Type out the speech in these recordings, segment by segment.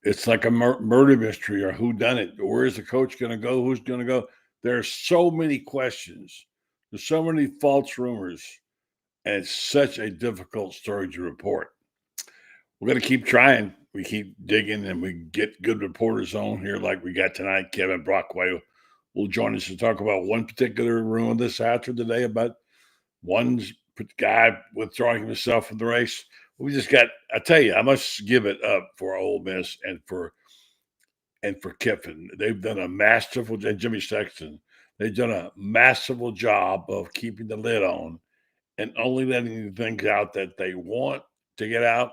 It's like a murder mystery or who done it. Where is the coach going to go? Who's going to go? There's so many questions. There's so many false rumors, and it's such a difficult story to report. We're going to keep trying. We keep digging, and we get good reporters on here like we got tonight. Kevin Brockway will join us to talk about one particular rumor this after today about one guy withdrawing himself from the race. We just got, I tell you, I must give it up for Ole Miss and for Kiffin. They've done a masterful, and Jimmy Sexton, they've done a masterful job of keeping the lid on and only letting the things out that they want to get out.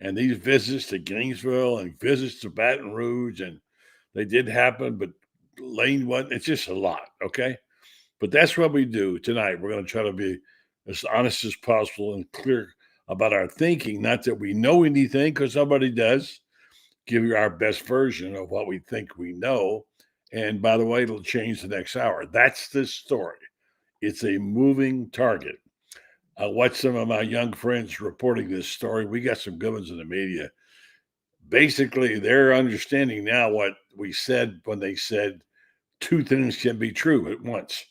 And these visits to Gainesville and visits to Baton Rouge, and they did happen, but Lane wasn't. It's just a lot, okay? But that's what we do tonight. We're going to try to be as honest as possible and clear about our thinking. Not that we know anything, because nobody does. Give you our best version of what we think we know. And by the way, it'll change the next hour. That's this story. It's a moving target. I watched some of my young friends reporting this story. We got some good ones in the media. Basically, they're understanding now what we said when they said two things can be true at once.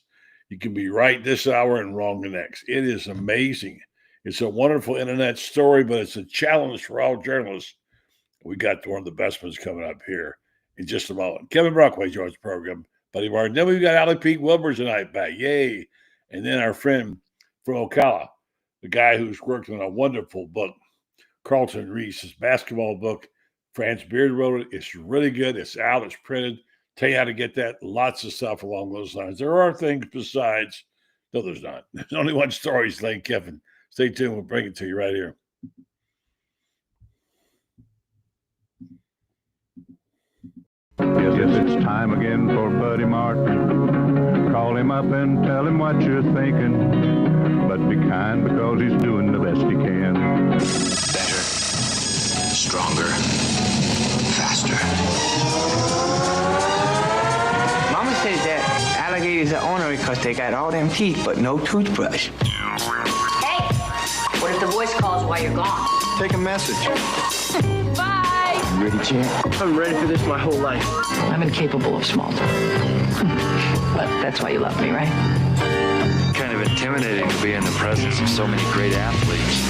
You can be right this hour and wrong the next. It is amazing. It's a wonderful internet story, but it's a challenge for all journalists. We got one of the best ones coming up here in just a moment. Kevin Brockway joins the program, Buddy Martin. Then we've got Allie Pete Wilbur tonight back. Yay. And then our friend from Ocala, the guy who's worked on a wonderful book, Carlton Reese, his basketball book. Franz Beard wrote it. It's really good. It's out. It's printed. Tell you how to get that. Lots of stuff along those lines. There are things besides. No, there's not. There's only one story. It's Lane Kiffin. Stay tuned. We'll bring it to you right here. Yes, it's time again for Buddy Martin. Call him up and tell him what you're thinking. But be kind, because he's doing the best he can. Better, stronger, faster. Mama says that alligators are ornery because they got all them teeth but no toothbrush. Hey, what if the voice calls while you're gone? Take a message. Bye. You ready, champ? I'm ready for this my whole life. I'm incapable of small talk. But that's why you love me, right? Kind of intimidating to be in the presence of so many great athletes.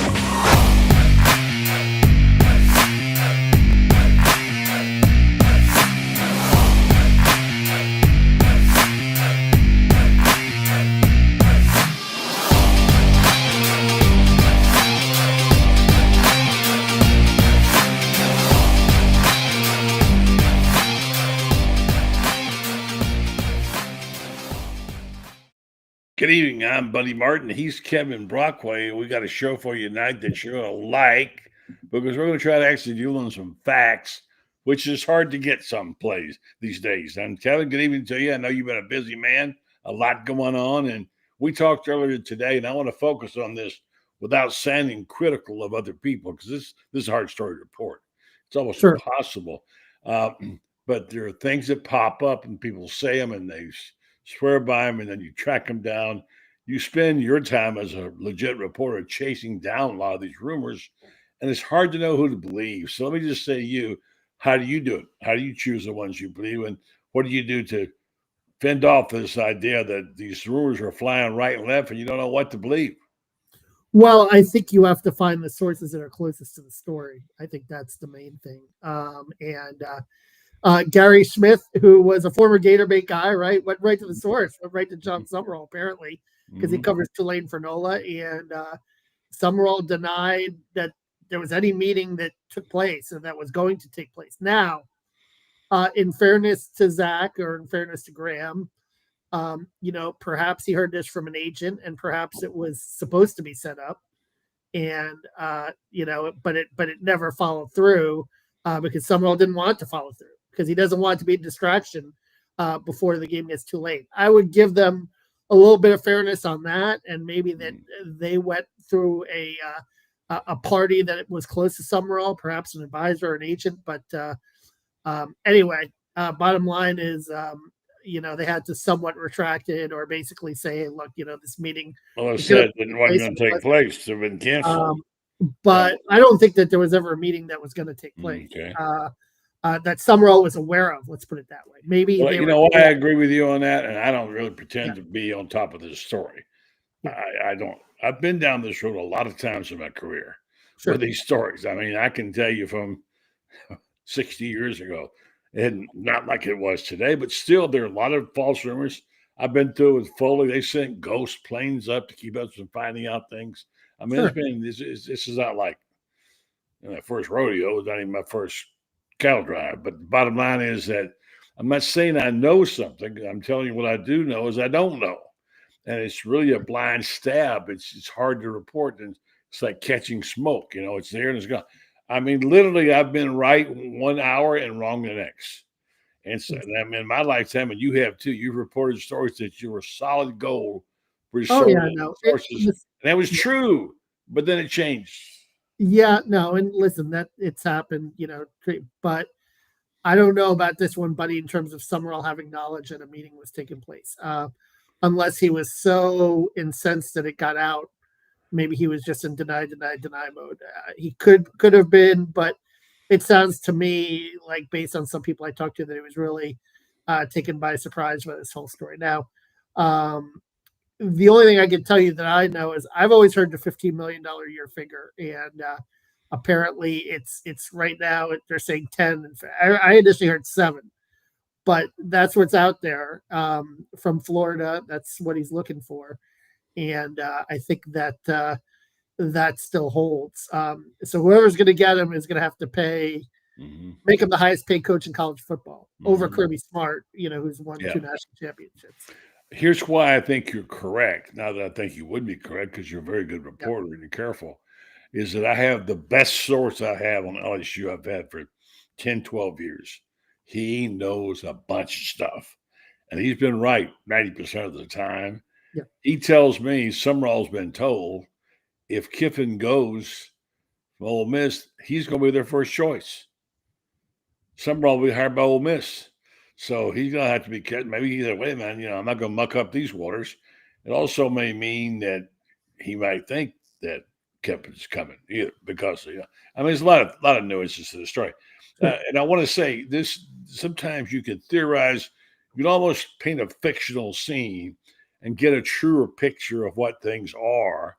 Good evening. I'm Buddy Martin. He's Kevin Brockway. We got a show for you tonight that you're going to like, because we're going to try to actually deal on some facts, which is hard to get someplace these days. And Kevin, good evening to you. I know you've been a busy man, a lot going on. And we talked earlier today, and I want to focus on this without sounding critical of other people, because this is a hard story to report. It's almost impossible. But there are things that pop up and people say them and they swear by them, and then you track them down. You spend your time as a legit reporter chasing down a lot of these rumors, and it's hard to know who to believe. So let me just say to you, how do you do it? How do you choose the ones you believe? And what do you do to fend off this idea that these rumors are flying right and left and you don't know what to believe? Well, I think you have to find the sources that are closest to the story. I think that's the main thing. Gary Smith, who was a former Gator Bait guy, right, went right to the source, went right to John Summerall, apparently, because he covers Tulane for NOLA. And Summerall denied that there was any meeting that took place and that was going to take place. Now, in fairness to Zach, or in fairness to Graham, perhaps he heard this from an agent, and perhaps it was supposed to be set up, and but it never followed through because Summerall didn't want it to follow through, because he doesn't want it to be a distraction before the game gets too late. I would give them a little bit of fairness on that, and maybe that they went through a party that was close to Summerall, perhaps an advisor or an agent. But anyway, bottom line is, they had to somewhat retract it, or basically say, hey, look, this meeting. Well, it said it wasn't going to take place. It's been canceled. But I don't think that there was ever a meeting that was going to take place. Okay. that Summerall was aware of. Let's put it that way. Maybe Well, they you were. know what? I agree with you on that, and I don't really pretend Yeah. to be on top of this story. Yeah. I don't. I've been down this road a lot of times in my career Sure. with these stories. I mean, I can tell you from 60 years ago, and not like it was today, but still, there are a lot of false rumors. I've been through with Foley. They sent ghost planes up to keep us from finding out things. I mean, Sure. it's been this is not like my first rodeo. It was not even my first cattle drive. But the bottom line is that I'm not saying I know something. I'm telling you what I do know is I don't know. And it's really a blind stab. It's hard to report. And it's like catching smoke. It's there and it's gone. I mean, literally, I've been right 1 hour and wrong the next. And so, I mean, in my lifetime, and you have too, you've reported stories that you were solid gold for your sources. And that was true, but then it changed. Yeah, no, and listen, that it's happened, but I don't know about this one, buddy, in terms of Summerall having knowledge that a meeting was taking place. Unless he was so incensed that it got out, maybe he was just in deny mode. He could have been, but it sounds to me like, based on some people I talked to, that it was really taken by surprise by this whole story. Now, the only thing I can tell you that I know is I've always heard the $15 million a year figure, and apparently it's right now they're saying 10. I initially heard 7, but that's what's out there from Florida. That's what he's looking for, and I think that that still holds. So whoever's going to get him is going to have to pay. Make him the highest paid coach in college football over Kirby Smart, who's won 2 national championships. Here's why I think you're correct. Now that I think you would be correct, because you're a very good reporter and you're careful, is that I have the best source I have on LSU I've had for 10, 12 years. He knows a bunch of stuff, and he's been right 90% of the time. Yeah. He tells me Summerall's been told if Kiffin goes from Ole Miss, he's going to be their first choice. Summerall will be hired by Ole Miss. So he's going to have to be kept. Maybe he's like, wait a minute, I'm not going to muck up these waters. It also may mean that he might think that Kiffin's coming either because, I mean, there's a lot of nuances to the story. And I want to say this, sometimes you can theorize, you can almost paint a fictional scene and get a truer picture of what things are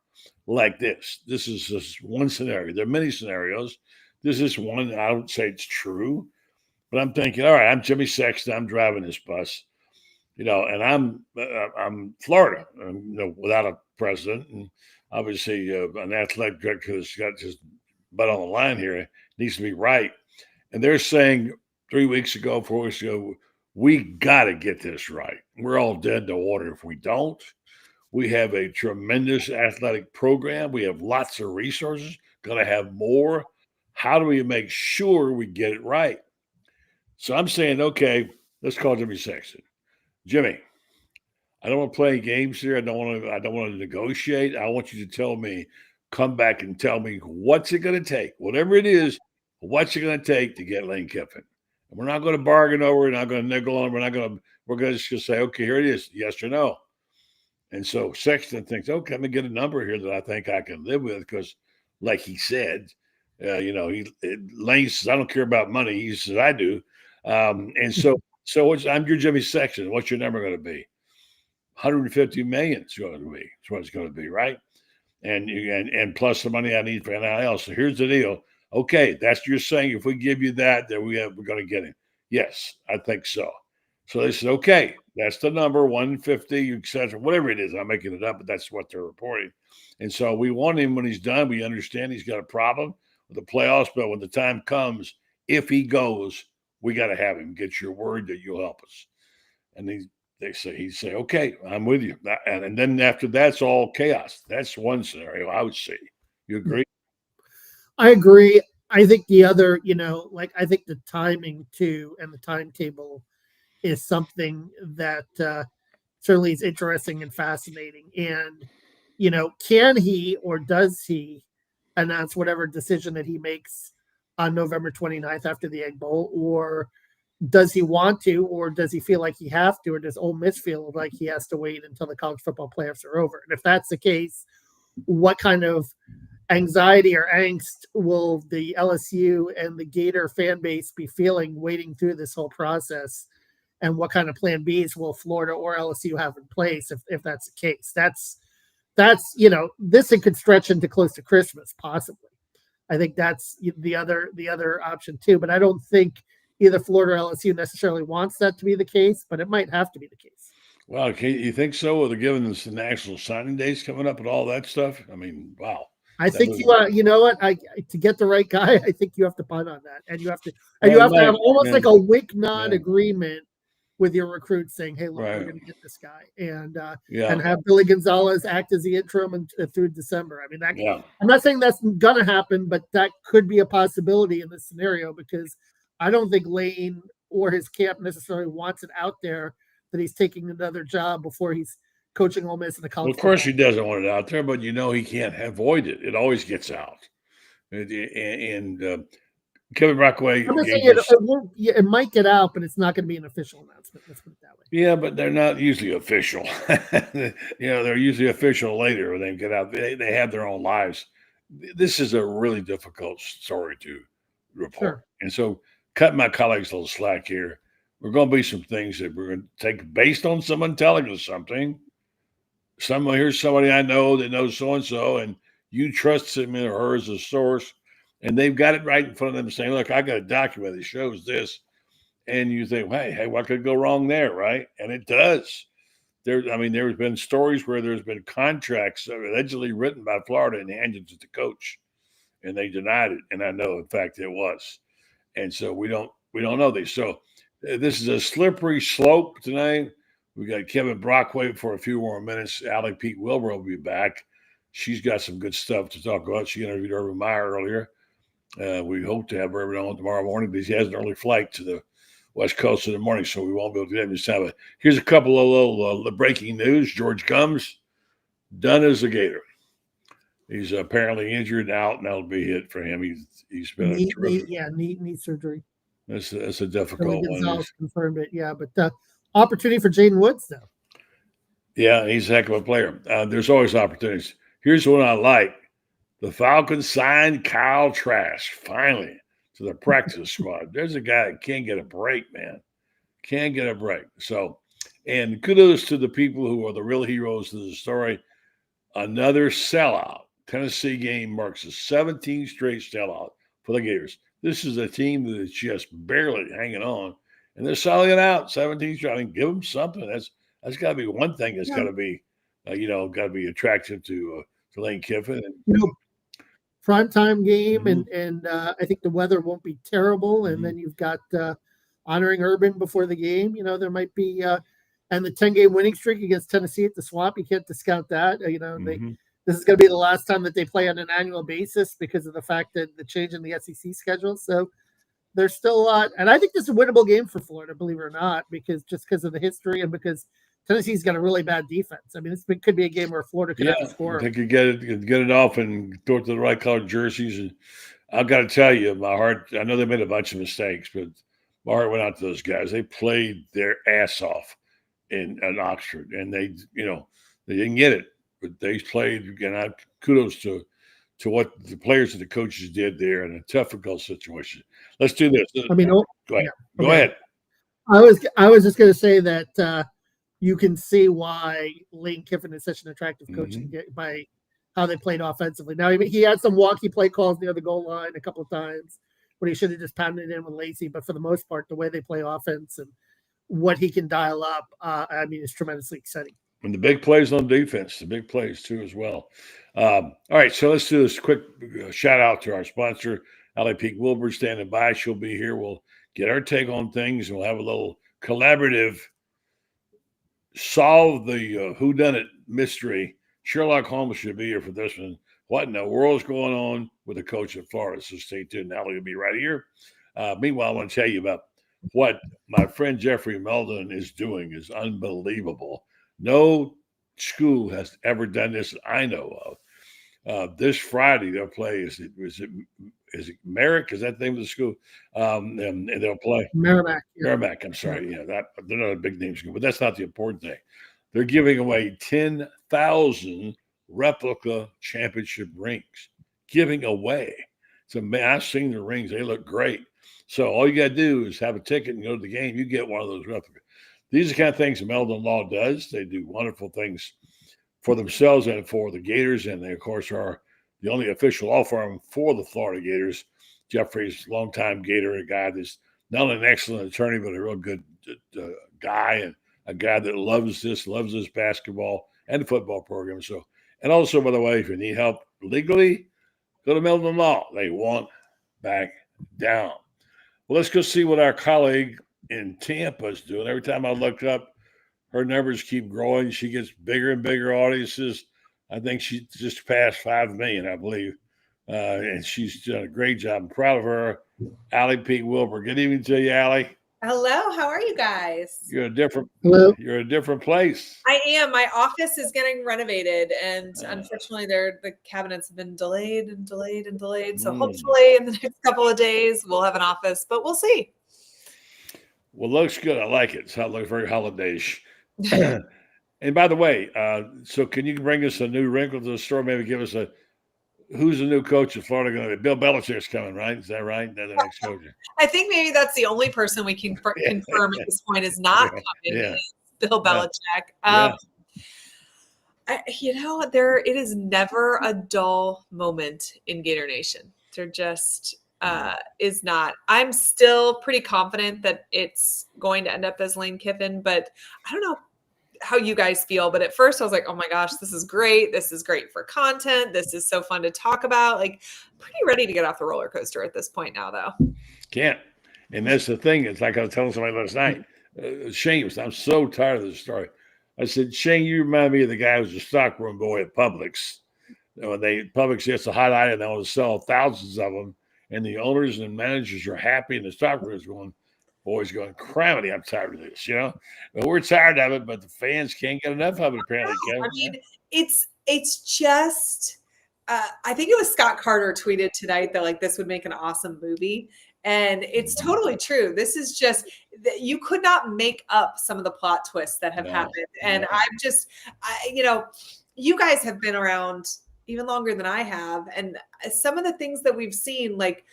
like this. This is just one scenario. There are many scenarios. This is one. I don't say it's true. But I'm thinking, all right, I'm Jimmy Sexton. I'm driving this bus, and I'm Florida, without a president, and obviously an athletic director that's got his butt on the line here needs to be right. And they're saying 3 weeks ago, 4 weeks ago, we got to get this right. We're all dead in the water if we don't. We have a tremendous athletic program. We have lots of resources. Going to have more. How do we make sure we get it right? So I'm saying, okay, let's call Jimmy Sexton. Jimmy, I don't want to play games here. I don't want to negotiate. I want you to tell me, come back and tell me what's it going to take, whatever it is, what's it going to take to get Lane Kiffin. And we're not going to bargain over. We're not going to nickel on. We're going to just say, okay, here it is, yes or no. And so Sexton thinks, okay, I'm going to get a number here that I think I can live with because, like he said, Lane says, I don't care about money. He says, I do. And so I'm your Jimmy Sexton. What's your number going to be? 150 million is going to be. That's what it's going to be, right? And plus the money I need for NIL. So here's the deal. Okay, that's you're saying if we give you that, then we're going to get him. Yes, I think so. So they said, okay, that's the number, 150, etc. Whatever it is, I'm making it up, but that's what they're reporting. And so we want him when he's done. We understand he's got a problem with the playoffs, but when the time comes, if he goes, we got to have him. Get your word that you'll help us. And he'd say, okay, I'm with you. And then after that's all chaos. That's one scenario I would see. You agree? I agree. I think the other, I think the timing too and the timetable is something that certainly is interesting and fascinating. And, can he or does he announce whatever decision that he makes on November 29th after the Egg Bowl, or does he want to, or does he feel like he has to, or does Ole Miss feel like he has to wait until the college football playoffs are over? And if that's the case, what kind of anxiety or angst will the LSU and the Gator fan base be feeling waiting through this whole process? And what kind of plan Bs will Florida or LSU have in place if that's the case? That's this it could stretch into close to Christmas, possibly. I think that's the other option too. But I don't think either Florida or LSU necessarily wants that to be the case, but it might have to be the case. Well, you think so? With given this National Signing Days coming up and all that stuff, I mean, wow. I think you know what? To get the right guy, I think you have to punt on that, and you have to have almost like a wink nod agreement with your recruits saying, "Hey, look, we're going to get this guy," and have Billy Gonzalez act as the interim through December. I mean, I'm not saying that's going to happen, but that could be a possibility in this scenario because I don't think Lane or his camp necessarily wants it out there that he's taking another job before he's coaching Ole Miss in the college. Well, of course, he doesn't want it out there, but he can't avoid it. It always gets out. And Kevin Brockway. I'm not saying it might get out, but it's not going to be an official announcement. Let's put it that way. Yeah, but they're not usually official. They're usually official later when they get out. They have their own lives. This is a really difficult story to report. Sure. And so, cut my colleagues a little slack here. We're going to be some things that we're going to take based on someone telling us something. Here's somebody I know that knows so-and-so, and you trust him or her as a source, and they've got it right in front of them saying, look, I got a document that shows this. And you think, hey, what could go wrong there, right? And it does. There's been stories where there's been contracts allegedly written by Florida and handed to the coach, and they denied it. And I know, in fact, it was. And so we don't know these. So this is a slippery slope tonight. We got Kevin Brockway for a few more minutes. Allie Pete Wilbur will be back. She's got some good stuff to talk about. She interviewed Urban Meyer earlier. We hope to have Urban on tomorrow morning, but he has an early flight to the West Coast in the morning, so we won't be able to do that this time. But here's a couple of little breaking news. George Gums, done as a Gator. He's apparently injured out, and that'll be it for him. He's been knee surgery. That's a difficult one. Confirmed it, but opportunity for Jaden Woods, though. Yeah, he's a heck of a player. There's always opportunities. Here's one I like. The Falcons signed Kyle Trask, finally, to the practice squad. There's a guy that can't get a break, man. Can't get a break. So, and kudos to the people who are the real heroes of the story. Another sellout. Tennessee game marks a 17th straight sellout for the Gators. This is a team that is just barely hanging on, and they're selling it out. 17 straight. I mean, give them something. That's got to be one thing that's got to be, got to be attractive to Lane Kiffin. Prime time game, and I think the weather won't be terrible. And then you've got honoring Urban before the game. There might be and the 10-game winning streak against Tennessee at the Swamp. You can't discount that. This is going to be the last time that they play on an annual basis because of the fact that the change in the SEC schedule. So there's still a lot, and I think this is a winnable game for Florida, believe it or not, because of the history and because Tennessee's got a really bad defense. I mean, this could be a game where Florida could have to score. They could get it off and throw it to the right colored jerseys. And I've got to tell you, my heart, I know they made a bunch of mistakes, but my heart went out to those guys. They played their ass off in Oxford, and they didn't get it, but they played. Again, kudos to what the players and the coaches did there in a difficult situation. Let's do this. I mean, go ahead. Yeah. Go ahead. I was just going to say that you can see why Lane Kiffin is such an attractive coach by how they played offensively. Now, he had some wonky play calls near the goal line a couple of times when he should have just pounded it in with Lacey. But for the most part, the way they play offense and what he can dial up, is tremendously exciting. And the big plays on defense, the big plays too as well. All right, so let's do this quick shout out to our sponsor, Allie Peak Wilbur, standing by. She'll be here. We'll get our take on things, and we'll have a little collaborative solve the whodunit mystery. Sherlock Holmes should be here for this one. What in the world is going on with the coach of Florida? So stay tuned. Allie will be right here. Meanwhile, I want to tell you about what my friend Jeffrey Meldon is doing is unbelievable. No school has ever done this that I know of. This Friday they'll play. Is it Merrick? Is that the name of the school? And they'll play Merrimack. Yeah. Merrimack. I'm sorry. Yeah, they're not a big name school, but that's not the important thing. They're giving away 10,000 replica championship rings. giving away. So, man, I've seen the rings. They look great. So all you got to do is have a ticket and go to the game. You get one of those replicas. These are the kind of things that Meldon Law does. They do wonderful things for themselves and for the Gators. And they, of course, are the only official law firm for the Florida Gators. Jeffrey's a longtime Gator, a guy that's not only an excellent attorney, but a real good guy and a guy that loves this basketball and football program. So, and also, by the way, if you need help legally, go to Meldon Law. They won't back down. Well, let's go see what our colleague in Tampa is doing. Every time I look up, her numbers keep growing. She gets bigger and bigger audiences. I think she just passed 5 million, I believe. And she's done a great job. I'm proud of her. Allie P. Wilbur. Good evening to you, Allie. Hello, how are you guys? You're a different place. I am. My office is getting renovated, and unfortunately, the cabinets have been delayed. So hopefully, in the next couple of days, we'll have an office, but we'll see. Well, looks good. I like it. So it looks very holiday-ish. And by the way, so can you bring us a new wrinkle to the story? Maybe give us who's the new coach of Florida going to be? Bill Belichick's coming, right? Is that right? They're the next coach. I think maybe that's the only person we can confirm at this point is not coming. Is Bill Belichick. It is never a dull moment in Gator Nation. There just is not. I'm still pretty confident that it's going to end up as Lane Kiffin, but I don't know how you guys feel, but at first I was like, oh my gosh, this is great. This is great for content. This is so fun to talk about. Like, pretty ready to get off the roller coaster at this point now, though. Can't. And that's the thing. It's like I was telling somebody last night. Shane, I'm so tired of this story. I said, Shane, you remind me of the guy who was a stockroom boy at Publix. When Publix gets a hot item, they want to sell thousands of them, and the owners and managers are happy, and the stockroom is going, boys going, crammity, I'm tired of this, But we're tired of it, but the fans can't get enough of it, apparently, Kevin. I mean, it's just I think it was Scott Carter tweeted tonight that like this would make an awesome movie. And it's totally true. This is just you could not make up some of the plot twists that have happened. And you guys have been around even longer than I have. And some of the things that we've seen, like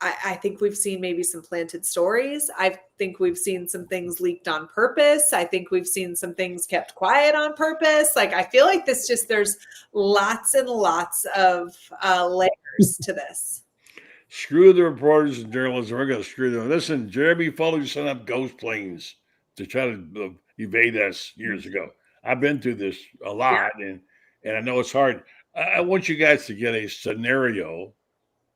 I think we've seen maybe some planted stories. I think we've seen some things leaked on purpose. I think we've seen some things kept quiet on purpose. Like, I feel like there's lots and lots of layers to this. Screw the reporters and journalists. We're going to screw them. Listen, Jeremy Foley sent up ghost planes to try to evade us years ago. I've been through this a lot, and I know it's hard. I want you guys to get a scenario.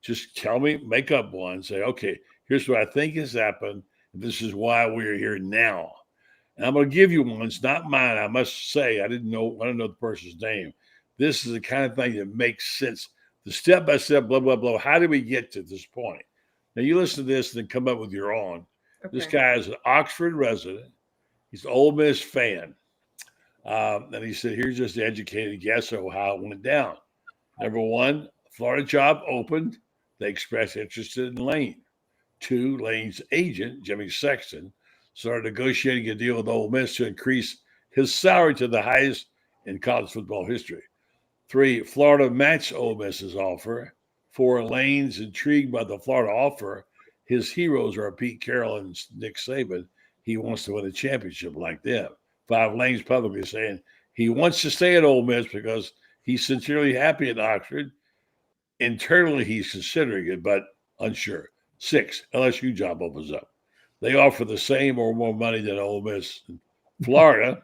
Just tell me, make up one, say, okay, here's what I think has happened. This is why we're here now. And I'm going to give you one. It's not mine. I must say, I don't know the person's name. This is the kind of thing that makes sense. The step-by-step, blah, blah, blah. How did we get to this point? Now, you listen to this and then come up with your own. Okay. This guy is an Oxford resident. He's an Ole Miss fan. And he said, here's just the educated guess of how it went down. Number one, Florida job opened. They expressed interest in Lane. 2, Lane's agent, Jimmy Sexton, started negotiating a deal with Ole Miss to increase his salary to the highest in college football history. 3, Florida matched Ole Miss's offer. 4, Lane's intrigued by the Florida offer. His heroes are Pete Carroll and Nick Saban. He wants to win a championship like them. 5, Lane's publicly saying he wants to stay at Ole Miss because he's sincerely happy at Oxford. Internally, he's considering it, but unsure. 6, LSU job opens up. They offer the same or more money than Ole Miss in Florida.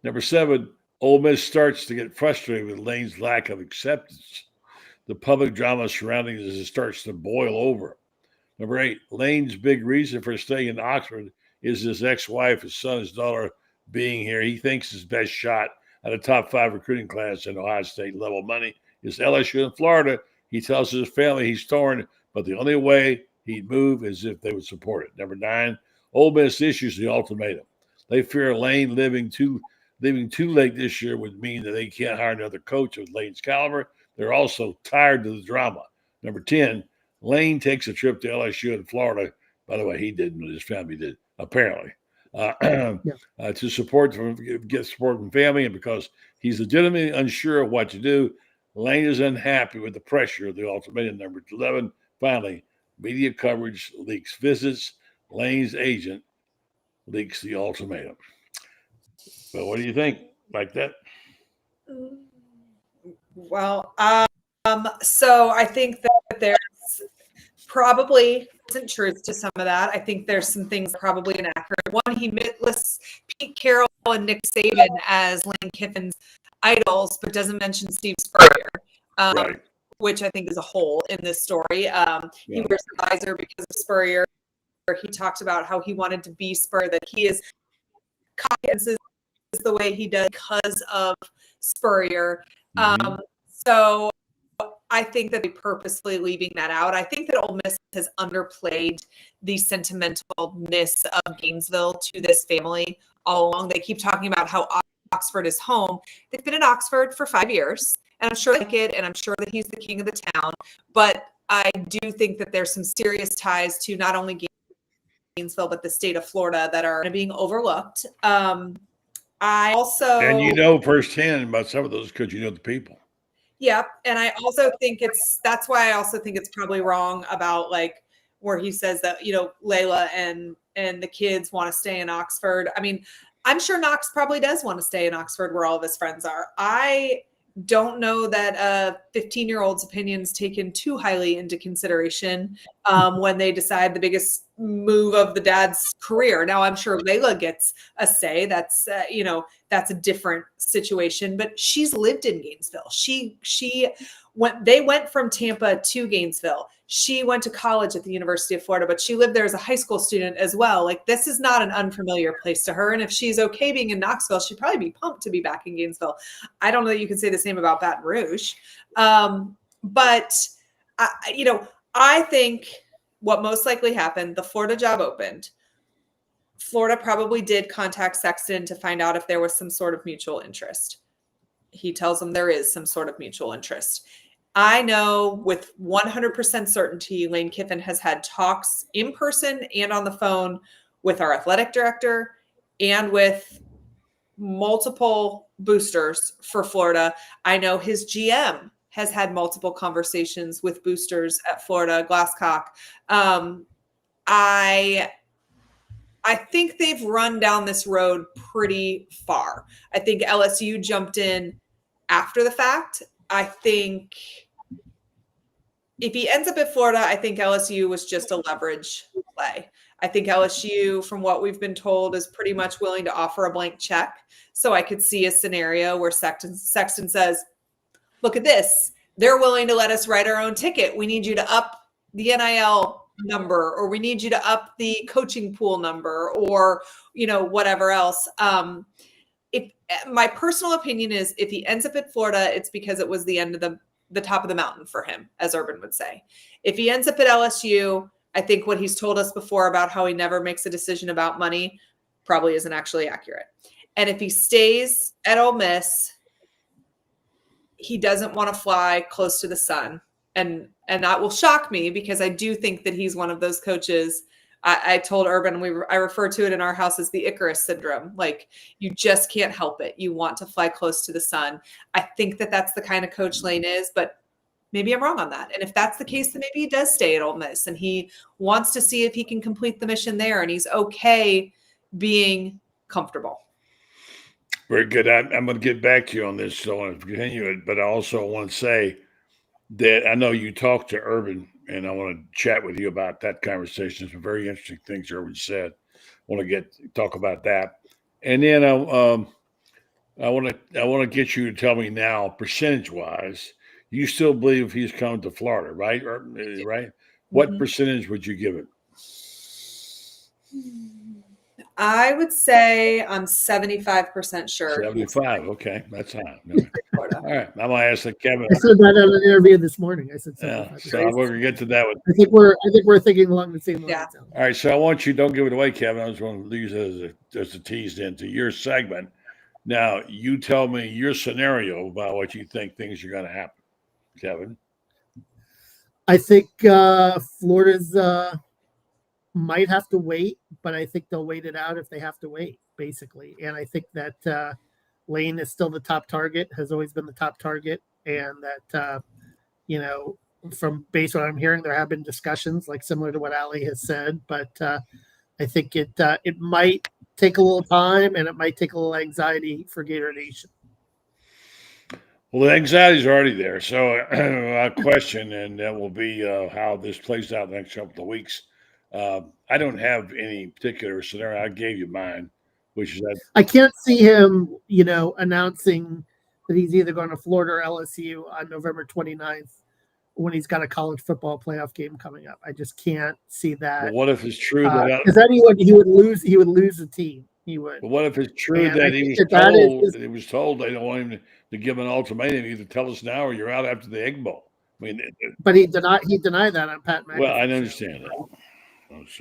Number 7, Ole Miss starts to get frustrated with Lane's lack of acceptance. The public drama surrounding this starts to boil over. Number 8, Lane's big reason for staying in Oxford is his ex-wife, his son, his daughter being here. He thinks his best shot at a top 5 recruiting class in Ohio State level money is LSU in Florida. He tells his family he's torn, but the only way he'd move is if they would support it. Number 9, Ole Miss issues the ultimatum. They fear Lane leaving too late this year would mean that they can't hire another coach of Lane's caliber. They're also tired of the drama. Number 10, Lane takes a trip to LSU in Florida. By the way, he didn't, but his family did, apparently, to get support from family, and because he's legitimately unsure of what to do. Lane is unhappy with the pressure of the ultimatum. Number 11, finally, media coverage leaks visits. Lane's agent leaks the ultimatum. But what do you think? Like that? Well, so I think that there's probably isn't truth to some of that. I think there's some things probably inaccurate. One, he lists Pete Carroll and Nick Saban as Lane Kiffin's idols, but doesn't mention Steve Spurrier, Right. which I think is a hole in this story. He wears the visor because of Spurrier. He talked about how he wanted to be Spurrier, that he is cocky the way he does because of Spurrier. So I think that they purposely leaving that out. I think that Ole Miss has underplayed the sentimentalness of Gainesville to this family all along. They keep talking about how Oxford is home. They've been in Oxford for 5 years, and I'm sure they like it, and I'm sure that he's the king of the town. But I do think that there's some serious ties to not only Gainesville, but the state of Florida that are being overlooked. I also, and you know firsthand about some of those because you know the people. Yeah, and I also think that's why I also think it's probably wrong about like where he says that Layla and the kids want to stay in Oxford. I mean, I'm sure Knox probably does want to stay in Oxford where all of his friends are. I don't know that a 15-year-old's opinion is taken too highly into consideration when they decide the biggest move of the dad's career. Now, I'm sure Layla gets a say. That's that's a different situation. But she's lived in Gainesville. They went from Tampa to Gainesville. She went to college at the University of Florida, but she lived there as a high school student as well. Like, this is not an unfamiliar place to her. And if she's okay being in Knoxville, she'd probably be pumped to be back in Gainesville. I don't know that you can say the same about Baton Rouge. But I think what most likely happened, the Florida job opened. Florida probably did contact Sexton to find out if there was some sort of mutual interest. He tells them there is some sort of mutual interest. I know with 100% certainty, Lane Kiffin has had talks in person and on the phone with our athletic director and with multiple boosters for Florida. I know his GM has had multiple conversations with boosters at Florida, Glasscock. I think they've run down this road pretty far. I think LSU jumped in after the fact. I think if he ends up at Florida, I think LSU was just a leverage play. I think LSU, from what we've been told, is pretty much willing to offer a blank check. So I could see a scenario where Sexton says, look at this. They're willing to let us write our own ticket. We need you to up the NIL number, or we need you to up the coaching pool number, or, whatever else. If my personal opinion is if he ends up at Florida, it's because it was the end of the top of the mountain for him, as Urban would say. If he ends up at LSU, I think what he's told us before about how he never makes a decision about money probably isn't actually accurate. And if he stays at Ole Miss, he doesn't want to fly close to the sun. And that will shock me because I do think that he's one of those coaches. I told Urban, I refer to it in our house as the Icarus syndrome. Like, you just can't help it. You want to fly close to the sun. I think that that's the kind of coach Lane is, but maybe I'm wrong on that. And if that's the case, then maybe he does stay at Ole Miss and he wants to see if he can complete the mission there, and he's okay being comfortable. Very good. I'm going to get back to you on this, so I want to continue it, but I also want to say that I know you talked to Urban, and I want to chat with you about that conversation. Some very interesting things Urban said. I want to talk about that, and then I want to get you to tell me now, percentage wise, you still believe he's coming to Florida, right? Right? What percentage would you give it? I would say I'm 75% sure. 75. Okay, that's high. All right, I'm gonna ask Kevin. I said that in an interview this morning. I said 75%. So we're gonna get to that one. I think we're thinking along the same lines. Yeah. All right, so I want you, don't give it away, Kevin. I just want to use it as a tease into your segment. Now, you tell me your scenario about what you think things are going to happen, Kevin. I think Florida's might have to wait, but I think they'll wait it out if they have to wait, basically. And I think that Lane is still the top target, has always been the top target. and that from based on what I'm hearing, there have been discussions like similar to what Ali has said, but I think it might take a little time and it might take a little anxiety for Gator Nation. Well, the anxiety is already there. So a question, and that will be how this plays out the next couple of weeks. I don't have any particular scenario. I gave you mine, which is that I can't see him, announcing that he's either going to Florida or LSU on November 29th when he's got a college football playoff game coming up. I just can't see that. Well, what if it's true that because then he would lose the team. He would. But what if it's true And I that he think was that told is- he was told they don't want him to give an ultimatum, either tell us now or you're out after the Egg Bowl? I mean, But he denied that on Pat McAfee. well, I understand that.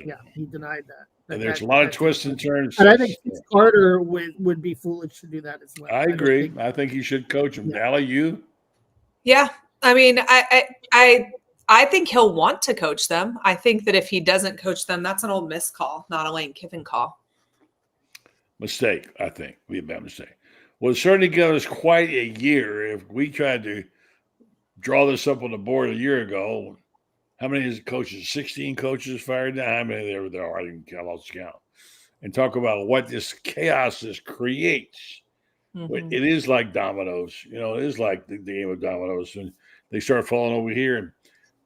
Yeah, he denied that. And there's a lot of twists and turns. And I think Steve Carter would be foolish to do that as well. I agree. I think he should coach him. Yeah. Allie, you? Yeah. I mean, I think he'll want to coach them. I think that if he doesn't coach them, that's an Ole Miss call, not a Lane Kiffin call. Mistake, I think. Would be a bad mistake. Well, it certainly gave us quite a year. If we tried to draw this up on the board a year ago, how many is coaches? 16 coaches fired now? How many there are? I didn't lost count. And talk about what this chaos this creates. Mm-hmm. It is like dominoes. It is like the game of dominoes. And they start falling over here. And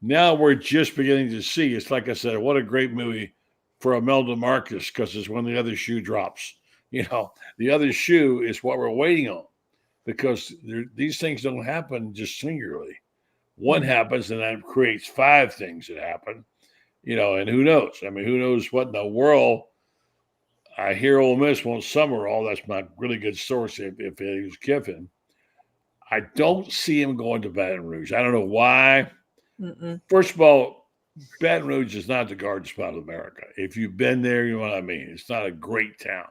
now we're just beginning to see. It's like I said, what a great movie for Imelda Marcus, because it's when the other shoe drops. The other shoe is what we're waiting on, because these things don't happen just singularly. One happens and that creates 5 things that happen, and who knows? I mean, who knows what in the world? I hear Ole Miss won't Summerall. That's my really good source if it was Kiffin. I don't see him going to Baton Rouge. I don't know why. Mm-mm. First of all, Baton Rouge is not the garden spot of America. If you've been there, you know what I mean. It's not a great town.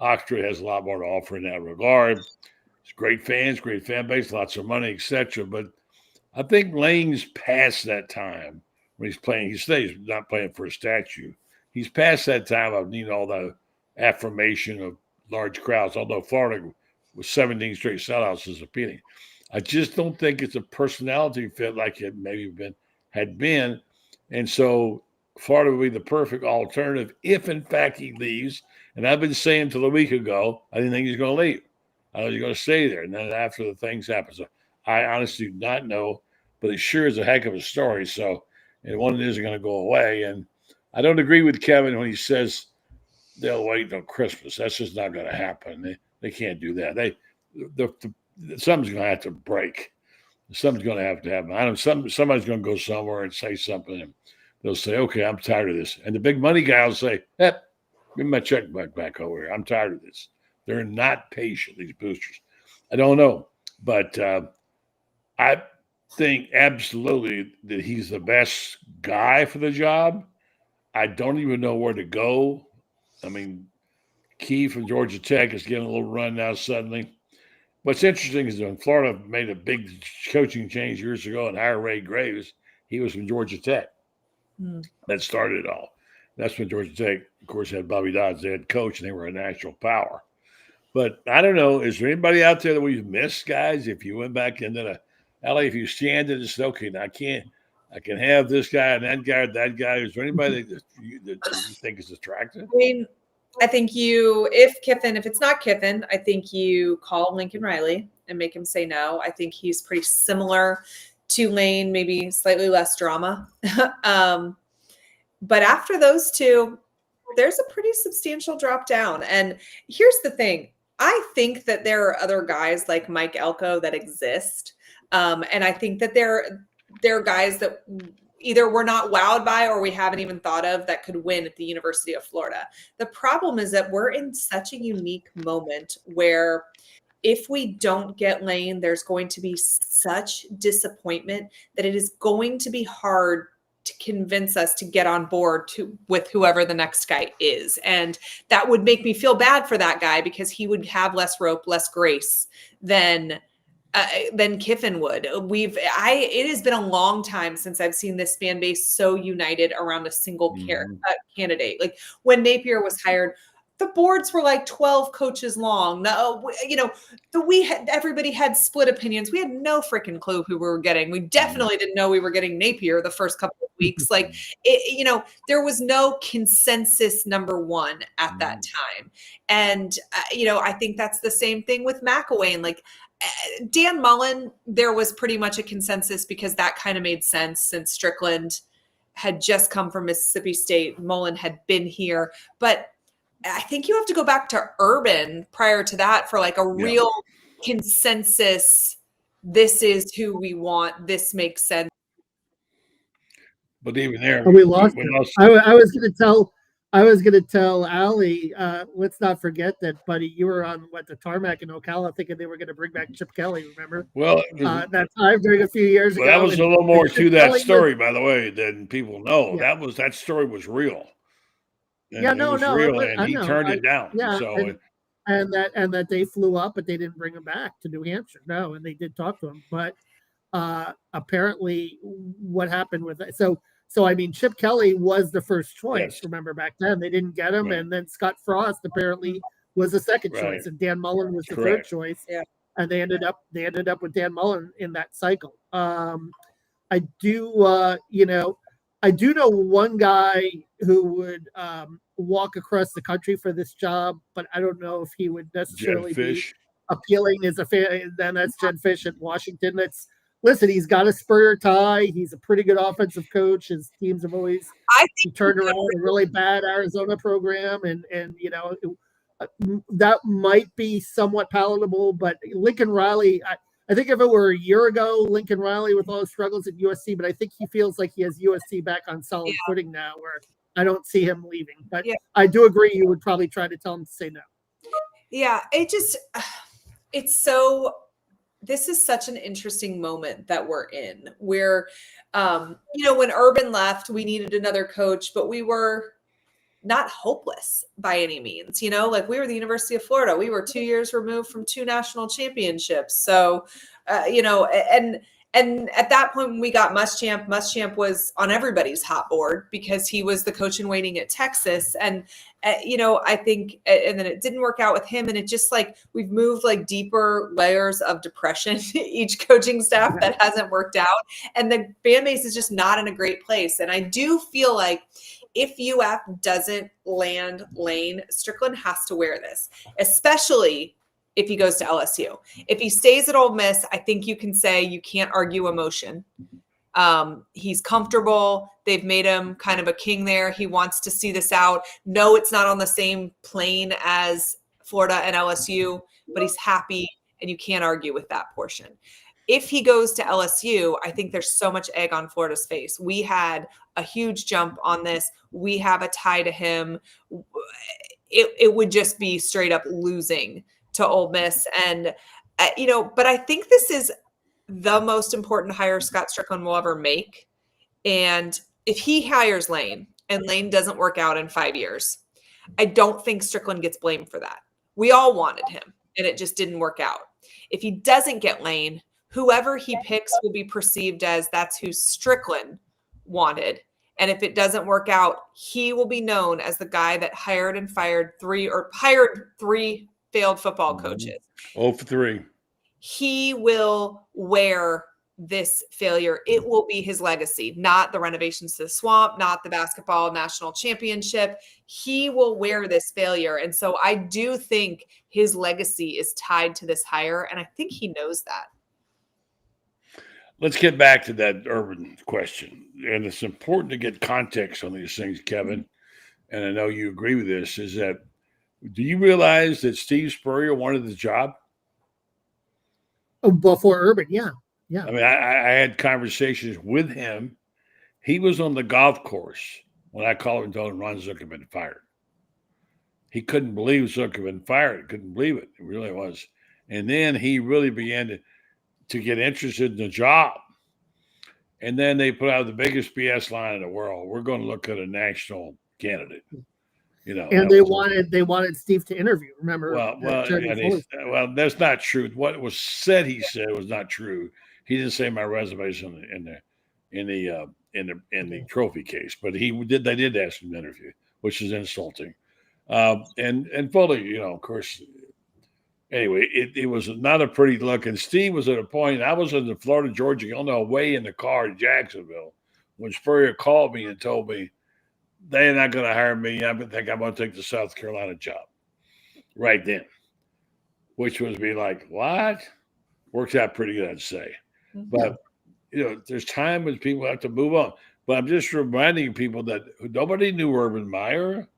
Oxford has a lot more to offer in that regard. It's great fans, great fan base, lots of money, etc. But I think Lane's past that time when he's playing. He stays not playing for a statue. He's past that time of needing all the affirmation of large crowds, although Florida with 17 straight sellouts is appealing. I just don't think it's a personality fit like it maybe had been. And so Florida would be the perfect alternative if, in fact, he leaves. And I've been saying till a week ago, I didn't think he's going to leave. I thought he was going to stay there. And then after the things happen. So I honestly do not know, but it sure is a heck of a story. So, and one is going to go away. And I don't agree with Kevin when he says they'll wait until Christmas. That's just not going to happen. They can't do that. Something's going to have to break. Something's going to have to happen. I know somebody's going to go somewhere and say something, and they'll say, "Okay, I'm tired of this." And the big money guy will say, "Give me my checkbook back over here. I'm tired of this." They're not patient, these boosters. I don't know, but I think absolutely that he's the best guy for the job. I don't even know where to go. I mean, Key from Georgia Tech is getting a little run now suddenly. What's interesting is when Florida made a big coaching change years ago and hired Ray Graves, he was from Georgia Tech. That started it all. That's when Georgia Tech, of course, had Bobby Dodds, the head coach, and they were a national power. But I don't know. Is there anybody out there that we've missed, guys? If you went back into the LA, if you stand it and said, "Okay, now I can have this guy and that guy or that guy." Is there anybody that you think is attractive? I mean, I think if it's not Kiffin, I think you call Lincoln Riley and make him say no. I think he's pretty similar to Lane, maybe slightly less drama. But after those two, there's a pretty substantial drop down. And here's the thing. I think that there are other guys like Mike Elko that exist. And I think that there are guys that either we're not wowed by or we haven't even thought of that could win at the University of Florida. The problem is that we're in such a unique moment where if we don't get Lane, there's going to be such disappointment that it is going to be hard to convince us to get on board with whoever the next guy is. And that would make me feel bad for that guy because he would have less rope, less grace than Kiffin would. It has been a long time since I've seen this fan base so united around a single candidate. Like when Napier was hired, the boards were like 12 coaches long. No, everybody had split opinions. We had no freaking clue who we were getting. We definitely didn't know we were getting Napier the first couple of weeks. Like, there was no consensus number one at that time. And, I think that's the same thing with McElwain. Like, Dan Mullen, there was pretty much a consensus because that kind of made sense since Strickland had just come from Mississippi State. Mullen had been here. But I think you have to go back to Urban prior to that for like a real consensus. This is who we want. This makes sense. But even there, we lost it. I was going to tell Allie, let's not forget that, buddy, you were on the tarmac in Ocala thinking they were going to bring back Chip Kelly, remember? Well, that time during a few years ago. That was a little more to that story, by the way, than people know. Yeah. That story was real. And real, and he turned it down. Yeah, so and that they flew up, but they didn't bring him back to New Hampshire. No, and they did talk to him, but apparently, what happened with it? So I mean, Chip Kelly was the first choice. Yes. Remember back then they didn't get him, and then Scott Frost apparently was the second choice, and Dan Mullen was the third choice. Yeah, and they ended up with Dan Mullen in that cycle. I do know one guy who would walk across the country for this job, but I don't know if he would necessarily be appealing as a fan. Then that's Jed Fish at Washington. Listen, he's got a Spurrier tie. He's a pretty good offensive coach. His teams have always turned around a really bad Arizona program, and that might be somewhat palatable. But Lincoln Riley, I think if it were a year ago, Lincoln Riley with all his struggles at USC, but I think he feels like he has USC back on solid footing now, where I don't see him leaving. But I do agree, you would probably try to tell him to say no. Yeah, this is such an interesting moment that we're in where, when Urban left, we needed another coach, but we were not hopeless by any means. Like we were the University of Florida. We were 2 years removed from 2 national championships. So, and at that point when we got Muschamp was on everybody's hot board because he was the coach in waiting at Texas. And, I think, and then it didn't work out with him. And it just like, we've moved like deeper layers of depression, each coaching staff that hasn't worked out. And the fan base is just not in a great place. And I do feel like if UF doesn't land Lane, Strickland has to wear this, especially if he goes to LSU. If he stays at Ole Miss, I think you can say you can't argue emotion. He's comfortable. They've made him kind of a king there. He wants to see this out. No, it's not on the same plane as Florida and LSU, but he's happy, and you can't argue with that portion. If he goes to LSU, I think there's so much egg on Florida's face. We had a huge jump on this. We have a tie to him. It would just be straight up losing to Ole Miss. And, but I think this is the most important hire Scott Strickland will ever make. And if he hires Lane and Lane doesn't work out in 5 years, I don't think Strickland gets blamed for that. We all wanted him, and it just didn't work out. If he doesn't get Lane, whoever he picks will be perceived as that's who Strickland wanted. And if it doesn't work out, he will be known as the guy that hired three failed football coaches. 0 for 3. He will wear this failure. It will be his legacy, not the renovations to the swamp, not the basketball national championship. He will wear this failure. And so I do think his legacy is tied to this hire. And I think he knows that. Let's get back to that Urban question. And it's important to get context on these things, Kevin. And I know you agree with this, is that do you realize that Steve Spurrier wanted the job? Oh, before Urban, yeah. I mean, I had conversations with him. He was on the golf course when I called him and told him Ron Zook had been fired. He couldn't believe Zook had been fired. Couldn't believe it. It really was. And then he really began to get interested in the job. And then they put out the biggest BS line in the world. We're going to look at a national candidate. And they wanted Steve to interview. Remember? Well, that's not true. What was said, he said, was not true. He didn't say my resume's in the trophy case, but they did ask him to interview, which is insulting. And fully, of course. Anyway, it was not a pretty look. And Steve was at a point. I was in the Florida, Georgia, on the way in the car in Jacksonville when Spurrier called me and told me they're not going to hire me. I think I'm going to take the South Carolina job right then, which was be like, what? Works out pretty good, I'd say. Mm-hmm. But, there's time when people have to move on. But I'm just reminding people that nobody knew Urban Meyer.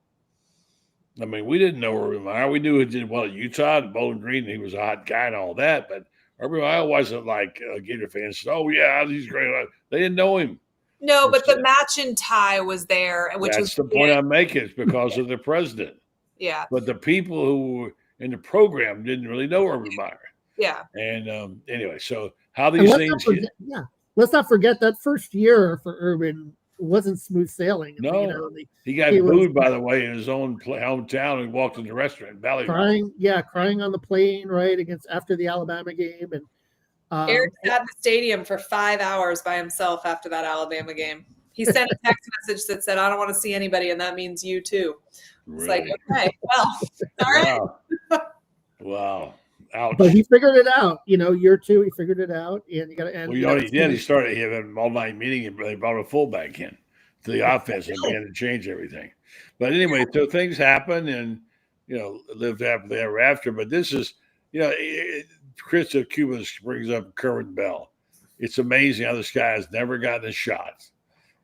I mean, we didn't know Urban Meyer. We knew he did well at Utah and Bowling Green. And he was a hot guy and all that. But Urban Meyer wasn't like Gator fans said, "Oh yeah, he's great." They didn't know him. No, but the match and tie was there, that's the point I'm making. It's because of the president. Yeah. But the people who were in the program didn't really know Urban Meyer. Yeah. And anyway, so how these things? Let's not forget that first year for Urban wasn't smooth sailing. No, he got booed, by the way, in his own hometown. He walked in the restaurant, Valley, crying on the plane after the Alabama game, and Eric sat in the stadium for 5 hours by himself after that Alabama game. He sent a text message that said, "I don't want to see anybody," and that means you too. It's really? Like, okay, well, all right. Wow. Ouch. But he figured it out. Year two, he figured it out, and you got to. Well, he did. He started having an all-night meeting, and they brought a fullback in to the offense and began to change everything. But anyway, so things happen, and lived happily ever after. But this is, Chris of Cuba brings up Kerwin Bell. It's amazing how this guy has never gotten a shot.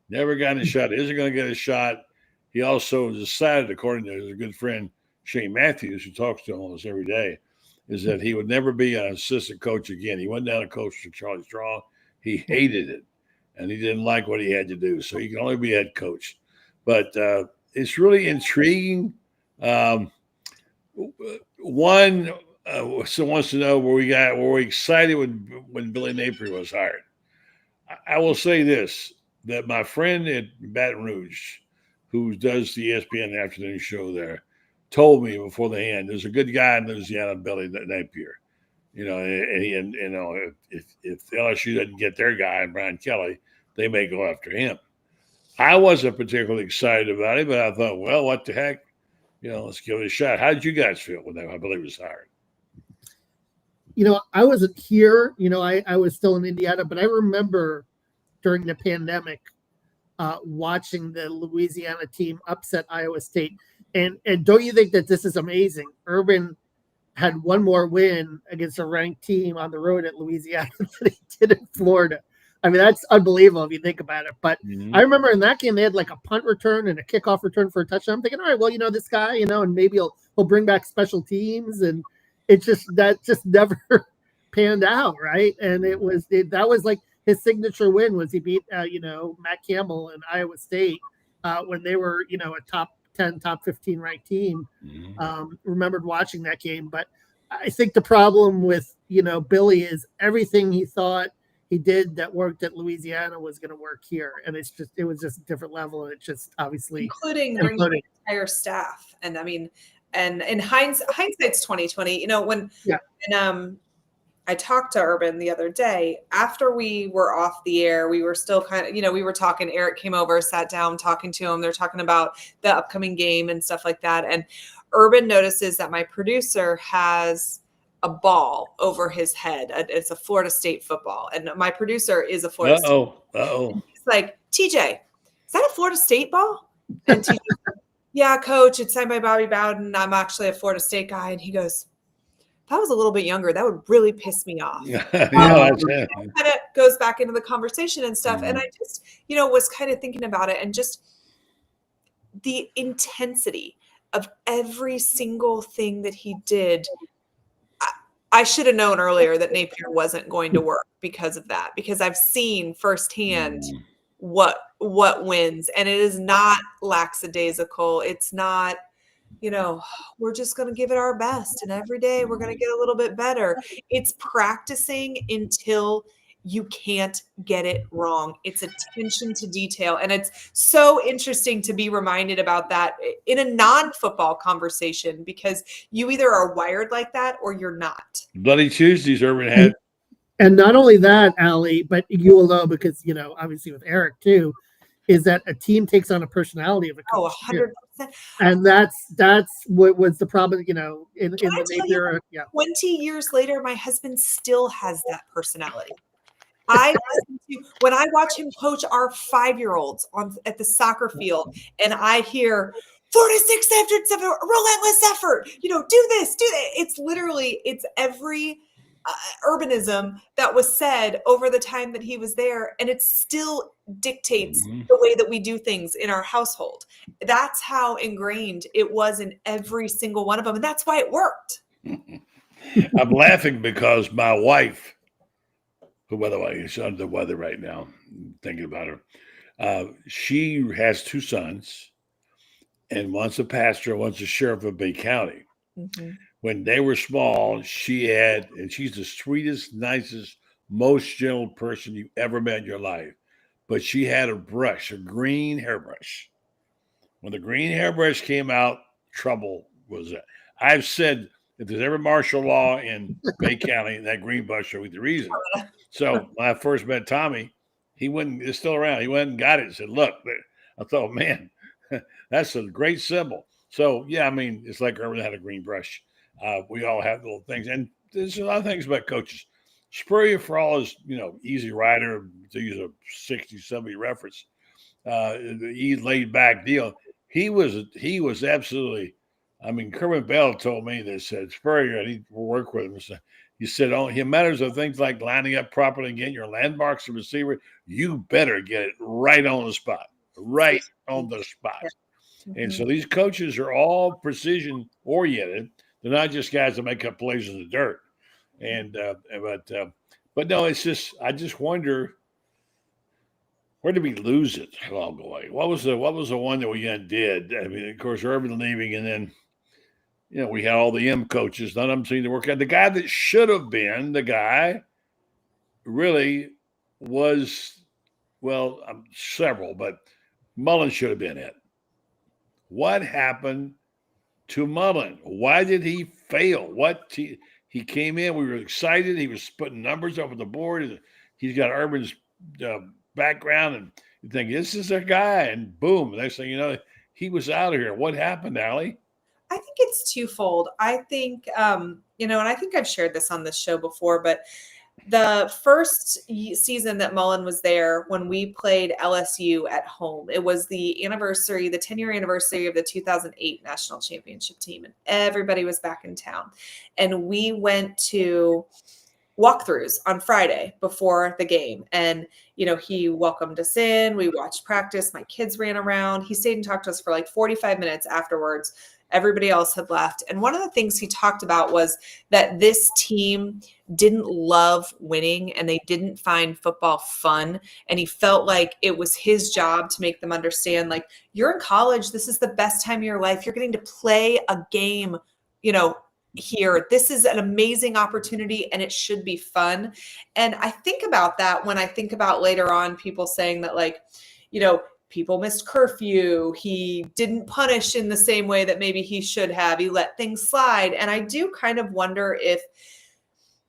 Never gotten a shot. Isn't going to get a shot. He also decided, according to his good friend Shane Matthews, who talks to him almost every day, is that he would never be an assistant coach again. He went down to coach for Charlie Strong. He hated it, and he didn't like what he had to do. So he can only be head coach. But it's really intriguing. One wants to know were we excited when Billy Napier was hired? I will say this, that my friend at Baton Rouge, who does the ESPN afternoon show there, told me before the hand, there's a good guy in Louisiana, Billy Napier. And if LSU doesn't get their guy, Brian Kelly, they may go after him. I wasn't particularly excited about it, but I thought, well, what the heck? Let's give it a shot. How did you guys feel when I believe was hired? I wasn't here. I was still in Indiana, but I remember during the pandemic watching the Louisiana team upset Iowa State. And don't you think that this is amazing? Urban had one more win against a ranked team on the road at Louisiana than he did in Florida. I mean, that's unbelievable if you think about it. But I remember in that game, they had like a punt return and a kickoff return for a touchdown. I'm thinking, all right, well, this guy, and maybe he'll bring back special teams. And that just never panned out, right? And that was like his signature win was he beat, Matt Campbell and Iowa State when they were, a top 10, top 15 ranked team. Remembered watching that game. But I think the problem with, Billy is everything he thought he did that worked at Louisiana was going to work here. And it was just a different level. And it's just obviously including the entire staff. And I mean, and in hindsight's 2020, when I talked to Urban the other day after we were off the air. We were still kind of, we were talking. Eric came over, sat down, talking to him. They're talking about the upcoming game and stuff like that. And Urban notices that my producer has a ball over his head. It's a Florida State football, and my producer is a Florida State. He's like, TJ, is that a Florida State ball? And TJ, yeah, coach, it's signed by Bobby Bowden. I'm actually a Florida State guy. And he goes, if I was a little bit younger, that would really piss me off. Kind of goes back into the conversation and stuff. And I just, was kind of thinking about it and just the intensity of every single thing that he did. I should have known earlier that Napier wasn't going to work because of that, because I've seen firsthand what wins, and it is not lackadaisical. It's not, we're just going to give it our best, and every day we're going to get a little bit better. It's practicing until you can't get it wrong. It's attention to detail. And it's so interesting to be reminded about that in a non-football conversation, because you either are wired like that or you're not. Bloody Tuesdays, Urban had. And not only that, Allie, but you will know because, obviously with Eric too, is that a team takes on a personality of a coach. 100%. And that's what was the problem, in Can the I tell Navy you, era. Yeah. 20 years later, my husband still has that personality. When I watch him coach our 5-year-olds at the soccer field, and I hear 46 efforts of a relentless effort, do this, do that. It's every urbanism that was said over the time that he was there, and it still dictates the way that we do things in our household. That's how ingrained it was in every single one of them, and that's why it worked. I'm laughing because my wife, who, by the way, is under the weather right now, thinking about her, she has 2 sons, and one's a pastor, one's a sheriff of Bay County. Mm-hmm. When they were small, and she's the sweetest, nicest, most gentle person you ever met in your life. But she had a green hairbrush. When the green hairbrush came out, trouble was it. I've said if there's ever martial law in Bay County, that green brush will be the reason. So when I first met Tommy, it's still around. He went and got it and said, look, I thought, man, that's a great symbol. So, yeah, I mean, it's like everyone had a green brush. We all have little things. And there's a lot of things about coaches. Spurrier, for all his, easy rider, to use a 60, 70 reference, the laid back deal, he was absolutely, I mean, Kerwin Bell told me this, said Spurrier, and he worked with him. He said, in matters of things like lining up properly and getting your landmarks and receiver, you better get it right on the spot. Right on the spot. Mm-hmm. And so these coaches are all precision oriented. They're not just guys that make up plays in the dirt. And but no, it's just, I just wonder, where did we lose it along the way? What was the one that we undid? I mean, of course, Urban leaving, and then we had all the M coaches. None of them seemed to work out. The guy that should have been the guy really was, well, several, but Mullen should have been it. What happened to Mullen? Why did he fail? He came in, we were excited. He was putting numbers over the board. He's got Urban's background, and you think, this is a guy, and boom, the next thing you know, he was out of here. What happened, Allie? I think it's twofold. I think, and I think I've shared this on this show before, but the first season that Mullen was there, when we played LSU at home, it was the 10-year anniversary of the 2008 national championship team, and everybody was back in town. And we went to walkthroughs on Friday before the game. And, he welcomed us in. We watched practice. My kids ran around. He stayed and talked to us for like 45 minutes afterwards. Everybody else had left. And one of the things he talked about was that this team didn't love winning and they didn't find football fun. And he felt like it was his job to make them understand, like, you're in college. This is the best time of your life. You're getting to play a game, here. This is an amazing opportunity and it should be fun. And I think about that when I think about later on people saying that, like, people missed curfew. He didn't punish in the same way that maybe he should have. He let things slide. And I do kind of wonder if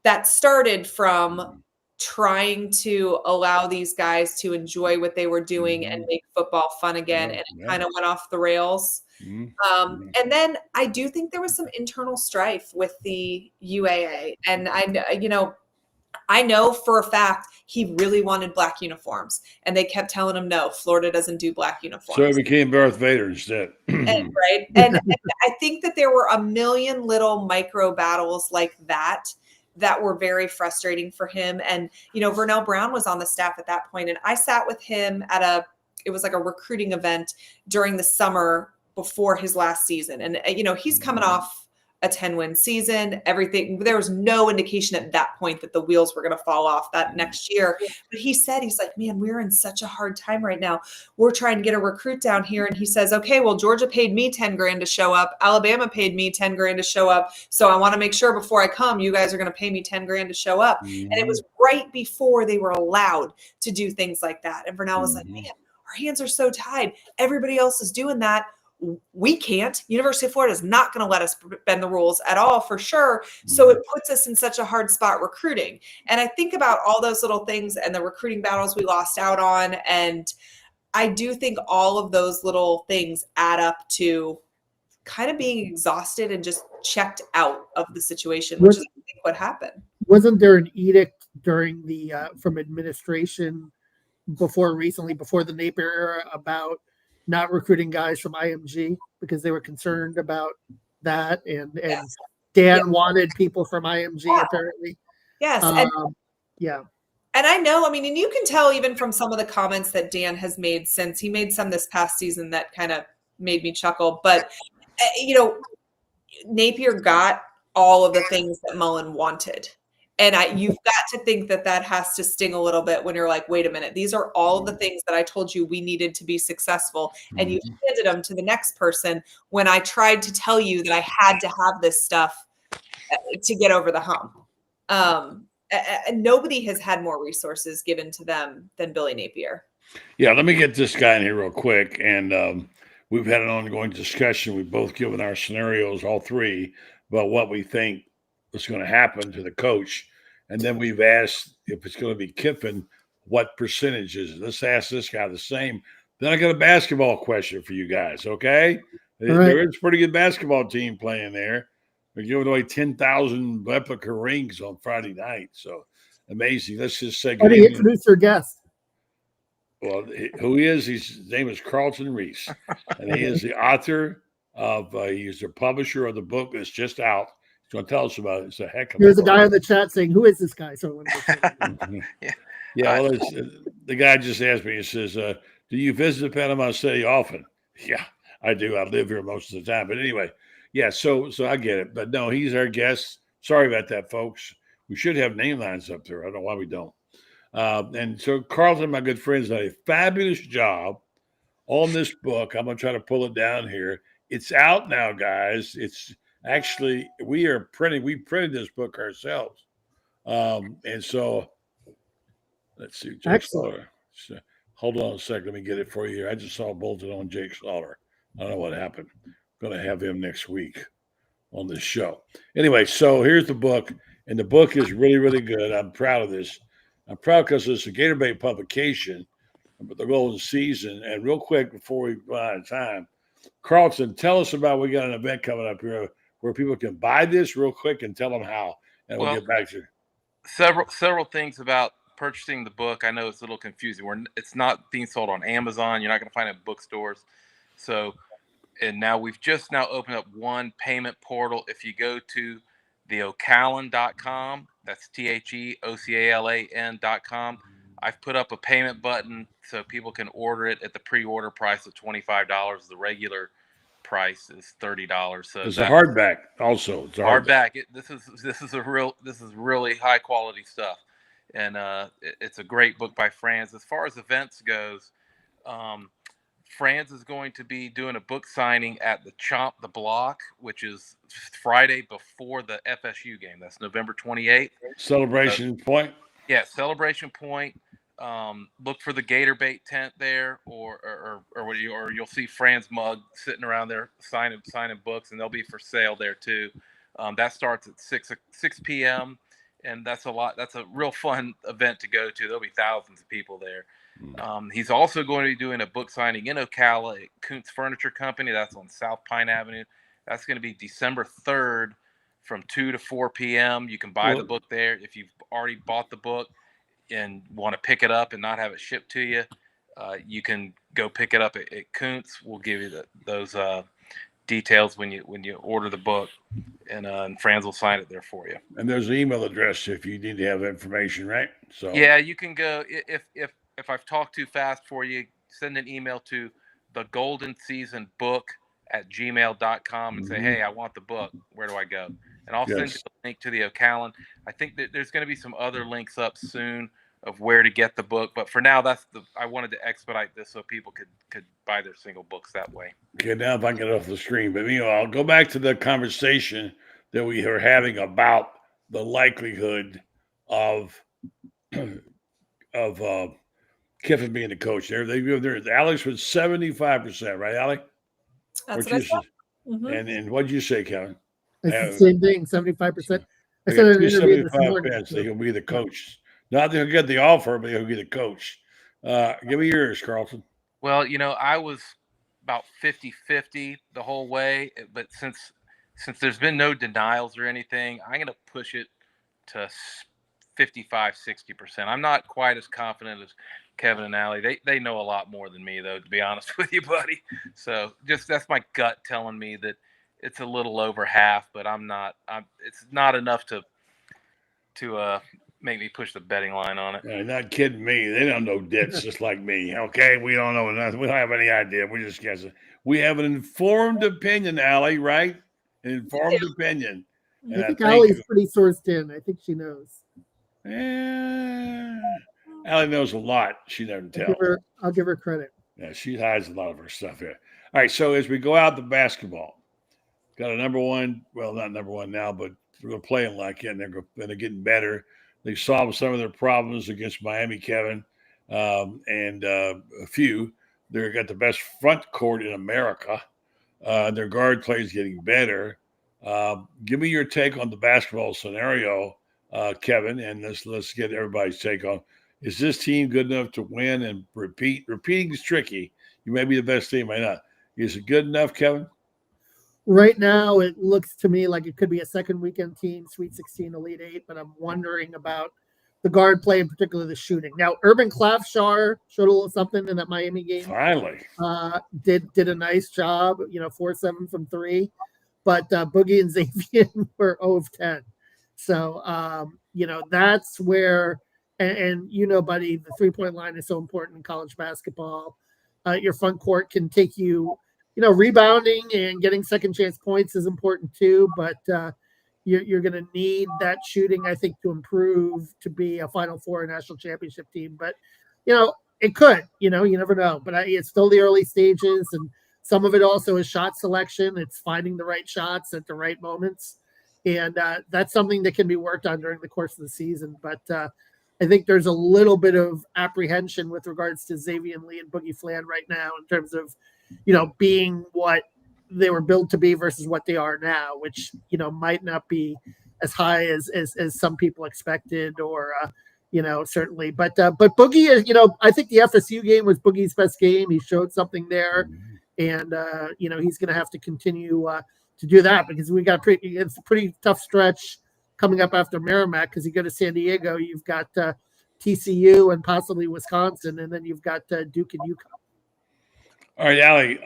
that started from trying to allow these guys to enjoy what they were doing and make football fun again. And it kind of went off the rails. And then I do think there was some internal strife with the UAA. And I know for a fact he really wanted black uniforms, and they kept telling him, no, Florida doesn't do black uniforms. So he became Darth Vader instead. And I think that there were a million little micro battles like that were very frustrating for him. And, Vernell Brown was on the staff at that point, and I sat with him it was like a recruiting event during the summer before his last season. And, he's coming off a 10-win season, everything. There was no indication at that point that the wheels were going to fall off that next year. But he's like, man, we're in such a hard time right now. We're trying to get a recruit down here. And he says, okay, well, Georgia paid me $10,000 to show up. Alabama paid me $10,000 to show up. So I want to make sure before I come, you guys are going to pay me $10,000 to show up. And it was right before they were allowed to do things like that. And Vernell was like, man, our hands are so tied. Everybody else is doing that. We can't. University of Florida is not going to let us bend the rules at all, for sure. So it puts us in such a hard spot recruiting. And I think about all those little things and the recruiting battles we lost out on. And I do think all of those little things add up to kind of being exhausted and just checked out of the situation, which is I think what happened. Wasn't there an edict during the from administration before the Napier era about not recruiting guys from IMG because they were concerned about that, and Dan wanted people from IMG apparently. Yes, and I know, I mean, and you can tell even from some of the comments that Dan has made since he made some this past season that kind of made me chuckle. But, Napier got all of the things that Mullen wanted. And you've got to think that has to sting a little bit when you're like, wait a minute, these are all of the things that I told you we needed to be successful. And you handed them to the next person when I tried to tell you that I had to have this stuff to get over the hump. And nobody has had more resources given to them than Billy Napier. Yeah, let me get this guy in here real quick. And we've had an ongoing discussion. We've both given our scenarios, all three, about what we think is going to happen to the coach. And then we've asked if it's going to be Kiffin, what percentage is it? Let's ask this guy the same. Then I got a basketball question for you guys, okay? There is a pretty good basketball team playing there. They're giving away 10,000 replica rings on Friday night. So amazing. Let's just say how do you introduce your guest? Well, who he is, his name is Carlton Reese. And he is the author of, he's the publisher of the book that's just out. He's going to tell us about it. It's a heck of There's a guy in the chat saying, who is this guy? So well, the guy just asked me, he says, do you visit Panama City often? Yeah, I do. I live here most of the time. But anyway, yeah, so I get it. But no, he's our guest. Sorry about that, folks. We should have name lines up there. I don't know why we don't. And so Carlton, my good friend, has done a fabulous job on this book. I'm going to try to pull it down here. It's out now, guys. It's actually, we printed this book ourselves. And so let's see. Jake Slaughter. So, hold on a second. Let me get it for you here. I just saw bolted on Jake Slaughter. I don't know what happened. I'm going to have him next week on this show. Anyway, so here's the book. And the book is really, really good. I'm proud of this. I'm proud because it's a Gator Bait publication, but the golden season. And real quick, before we run out of time, Carlton, tell us about, we got an event coming up here where people can buy this real quick and tell them how. And we'll get back to several things about purchasing the book. I know it's a little confusing. It's not being sold on Amazon. You're not going to find it in bookstores. So, and now we've just opened up one payment portal. If you go to theocalan.com, that's TheOcalan.com. I've put up a payment button so people can order it at the pre-order price of $25. The regular price is $30. So it's a hardback also. It's a hardback. This is really high quality stuff. And it's a great book by Franz. As far as events goes, Franz is going to be doing a book signing at the Chomp the Block, which is Friday before the FSU game. That's November 28th. Celebration Point. Yeah, Celebration Point. Look for the Gator Bait tent there, or you'll see Franz mug sitting around there signing books, and they'll be for sale there too. That starts at 6 p.m. and that's a real fun event to go to. There'll be thousands of people there. He's also going to be doing a book signing in Ocala at Kuntz Furniture Company. That's on South Pine Avenue. That's going to be December 3rd from 2 to 4 p.m. You can buy the book there. If you've already bought the book and want to pick it up and not have it shipped to you, you can go pick it up at Kuntz. We'll give you those details when you order the book, and Franz will sign it there for you. And there's an email address if you need to have information, right? So yeah, you can go if I've talked too fast for you, send an email to thegoldenseasonbook@gmail.com and say, hey, I want the book. Where do I go? And I'll send you the link to the Ocala. I think that there's going to be some other links up soon of where to get the book. But for now, I wanted to expedite this so people could buy their single books that way. Okay, now if I can get it off the screen. But I'll go back to the conversation that we were having about the likelihood of Kiffin being the coach. Alex was 75%, right, Alec? That's what I said. Mm-hmm. And what did you say, Kevin? It's the same thing, 75%. I said in an interview this morning. He'll be the coach. Not that he'll get the offer, but he'll be the coach. Give me yours, Carlton. Well, I was about 50-50 the whole way, but since there's been no denials or anything, I'm going to push it to 55-60%. I'm not quite as confident as Kevin and Allie. They know a lot more than me, though, to be honest with you, buddy. So just that's my gut telling me that it's a little over half, but it's not enough to make me push the betting line on it. Yeah, not kidding me. They don't know dits just like me. Okay, we don't know nothing. We don't have any idea. We're just guessing. We have an informed opinion, Allie, right? An informed opinion. And I think Allie's pretty sourced in. I think she knows. Allie knows a lot. She doesn't tell. I'll give her credit. Yeah, she hides a lot of her stuff here. All right, so as we go out to basketball, got a number one. Well, not number one now, but they're playing like it, and they're getting better. They solved some of their problems against Miami, Kevin, and a few. They've got the best front court in America. Their guard play is getting better. Give me your take on the basketball scenario, Kevin, and let's get everybody's take on. Is this team good enough to win and repeat? Repeating is tricky. You may be the best team, may not. Is it good enough, Kevin? Right now, it looks to me like it could be a second weekend team, Sweet 16, Elite 8, but I'm wondering about the guard play, in particular the shooting. Now, Urban Klafschar showed a little something in that Miami game. Finally. Did a nice job, 4-7 from 3, but Boogie and Xavier were 0 of 10. So, that's where, and buddy, the 3-point line is so important in college basketball. Your front court can take you, rebounding and getting second chance points is important too, but you're going to need that shooting, I think, to improve to be a Final Four national championship team. But, it could, you never know. But it's still the early stages, and some of it also is shot selection. It's finding the right shots at the right moments. And that's something that can be worked on during the course of the season. But I think there's a little bit of apprehension with regards to Xavier Lee and Boogie Flan right now in terms of, being what they were built to be versus what they are now, which, might not be as high as some people expected or, certainly. But Boogie is, I think the FSU game was Boogie's best game. He showed something there. And, he's going to have to continue to do that because it's a pretty tough stretch coming up after Merrimack because you go to San Diego, you've got TCU and possibly Wisconsin, and then you've got Duke and UConn. All right, Allie,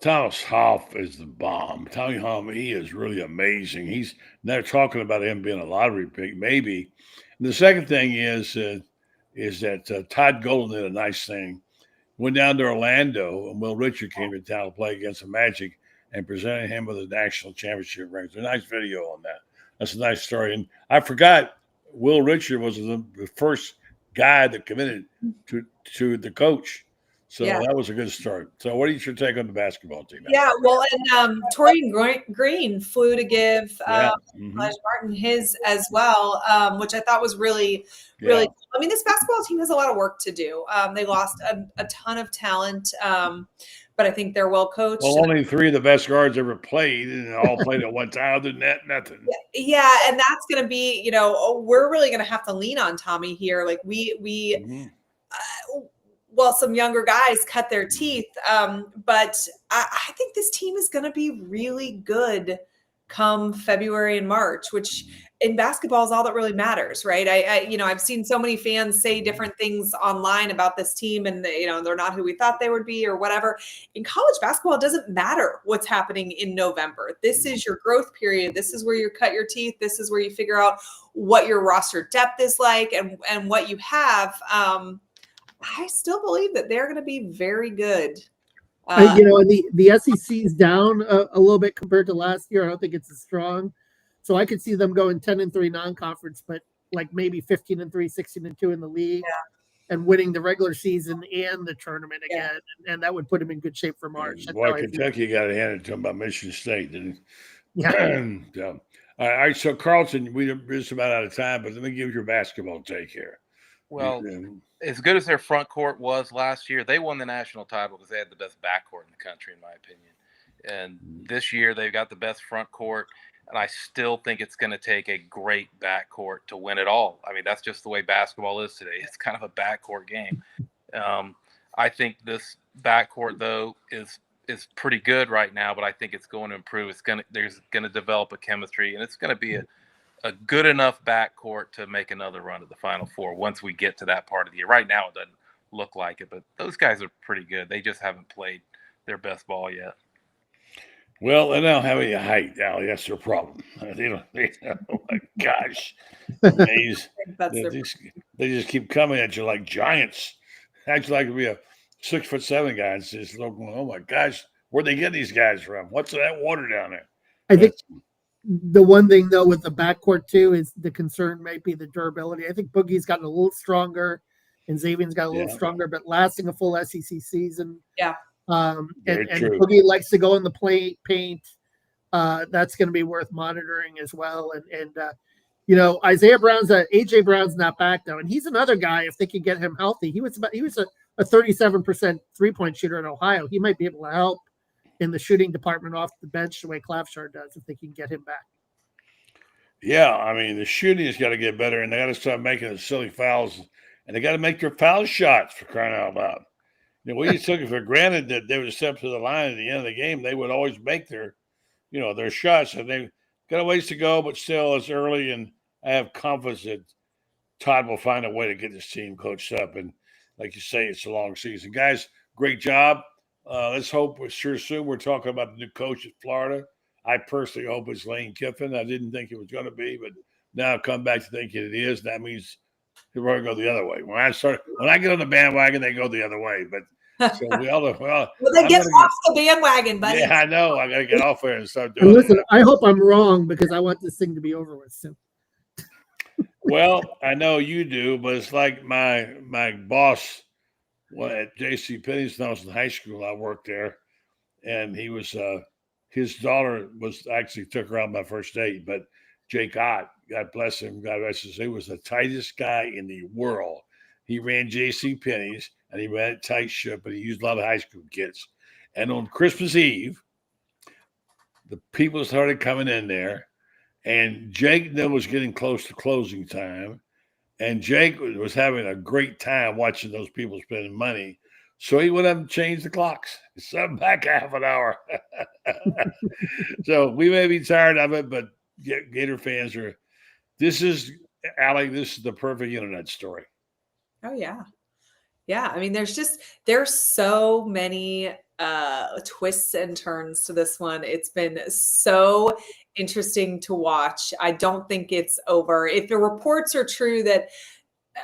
Thomas Hoff is the bomb. Tommy Hoff, he is really amazing. They're talking about him being a lottery pick, maybe. And the second thing is that Todd Golden did a nice thing. Went down to Orlando, and Will Richard came to town to play against the Magic and presented him with a national championship ring. It's a nice video on that. That's a nice story. And I forgot Will Richard was the first guy that committed to the coach. So that was a good start. So what is your take on the basketball team? Yeah, well, and Torian Green flew to give Elijah Martin his as well, which I thought was really cool. I mean, this basketball team has a lot of work to do. They lost a ton of talent, but I think they're well coached. Well, only 3 of the best guards ever played, and all played at one time. Other than that, nothing. Yeah, and that's going to be, we're really going to have to lean on Tommy here. Like well, some younger guys cut their teeth, but I think this team is going to be really good come February and March, which in basketball is all that really matters, right? I've seen so many fans say different things online about this team, and they're not who we thought they would be or whatever. In college basketball, it doesn't matter what's happening in November. This is your growth period. This is where you cut your teeth. This is where you figure out what your roster depth is like and what you have. I still believe that they're going to be very good. The SEC's down a little bit compared to last year. I don't think it's as strong. So I could see them going 10-3 non-conference, but like maybe 15-3, 16-2 in the league and winning the regular season and the tournament again. And that would put them in good shape for March. Boy, Kentucky got handed to them by Michigan State, didn't it? Yeah. All right, so Carlton, we're just about out of time, but let me give you your basketball take here. Well, as good as their front court was last year, they won the national title because they had the best backcourt in the country, in my opinion. And this year they've got the best front court, and I still think it's going to take a great backcourt to win it all. I mean, that's just the way basketball is today. It's kind of a backcourt game. I think backcourt though is pretty good right now, but I think it's going to improve. There's gonna develop a chemistry, and it's gonna be a good enough backcourt to make another run at the Final Four once we get to that part of the year. Right now, it doesn't look like it, but those guys are pretty good. They just haven't played their best ball yet. Well, they don't have any height, Allie. That's their problem. Oh my gosh, they just keep coming at you like giants. Actually, like to be a 6'7" guy. It's just looking, oh my gosh, where'd they get these guys from? What's that water down there? I think the one thing though with the backcourt too is the concern might be the durability. I think Boogie's gotten a little stronger, and Xavier's got a little stronger, but lasting a full SEC season. Yeah. And Boogie likes to go in the paint. That's going to be worth monitoring as well. And AJ Brown's not back though, and he's another guy. If they can get him healthy, he was a 37% 3-point shooter in Ohio. He might be able to help in the shooting department off the bench the way Klafschar does if they can get him back. Yeah, I mean the shooting has got to get better, and they got to start making the silly fouls, and they got to make their foul shots for crying out loud. We just took it for granted that they would step to the line at the end of the game. They would always make their shots, and they've got a ways to go, but still it's early, and I have confidence that Todd will find a way to get this team coached up. And like you say, it's a long season. Guys, great job. Let's hope sure soon we're talking about the new coach at Florida. I personally hope it's Lane Kiffin. I didn't think it was going to be, but now I've come back to thinking it is. That means they're going to go the other way. When I get on the bandwagon, they go the other way. But so we all well, then get off the bandwagon, buddy. Yeah, I know. I got to get off there and start doing. And listen, I hope I'm wrong because I want this thing to be over with soon. Well, I know you do, but it's like my boss at J.C. Penney's when I was in high school. I worked there, and he was his daughter was actually took her on my first date. But Jake Ott, God bless him, God rest his soul, he was the tightest guy in the world. He ran J.C. Penney's, and he ran a tight ship, but he used a lot of high school kids. And on Christmas Eve, the people started coming in there, and Jake then was getting close to closing time, and Jake was having a great time watching those people spending money. So he went up and changed the clocks. Set them back half an hour. So we may be tired of it, but Gator fans this is the perfect internet story. Oh, yeah. Yeah. I mean, there's so many twists and turns to this one. It's been so interesting to watch. I don't think it's over. If the reports are true that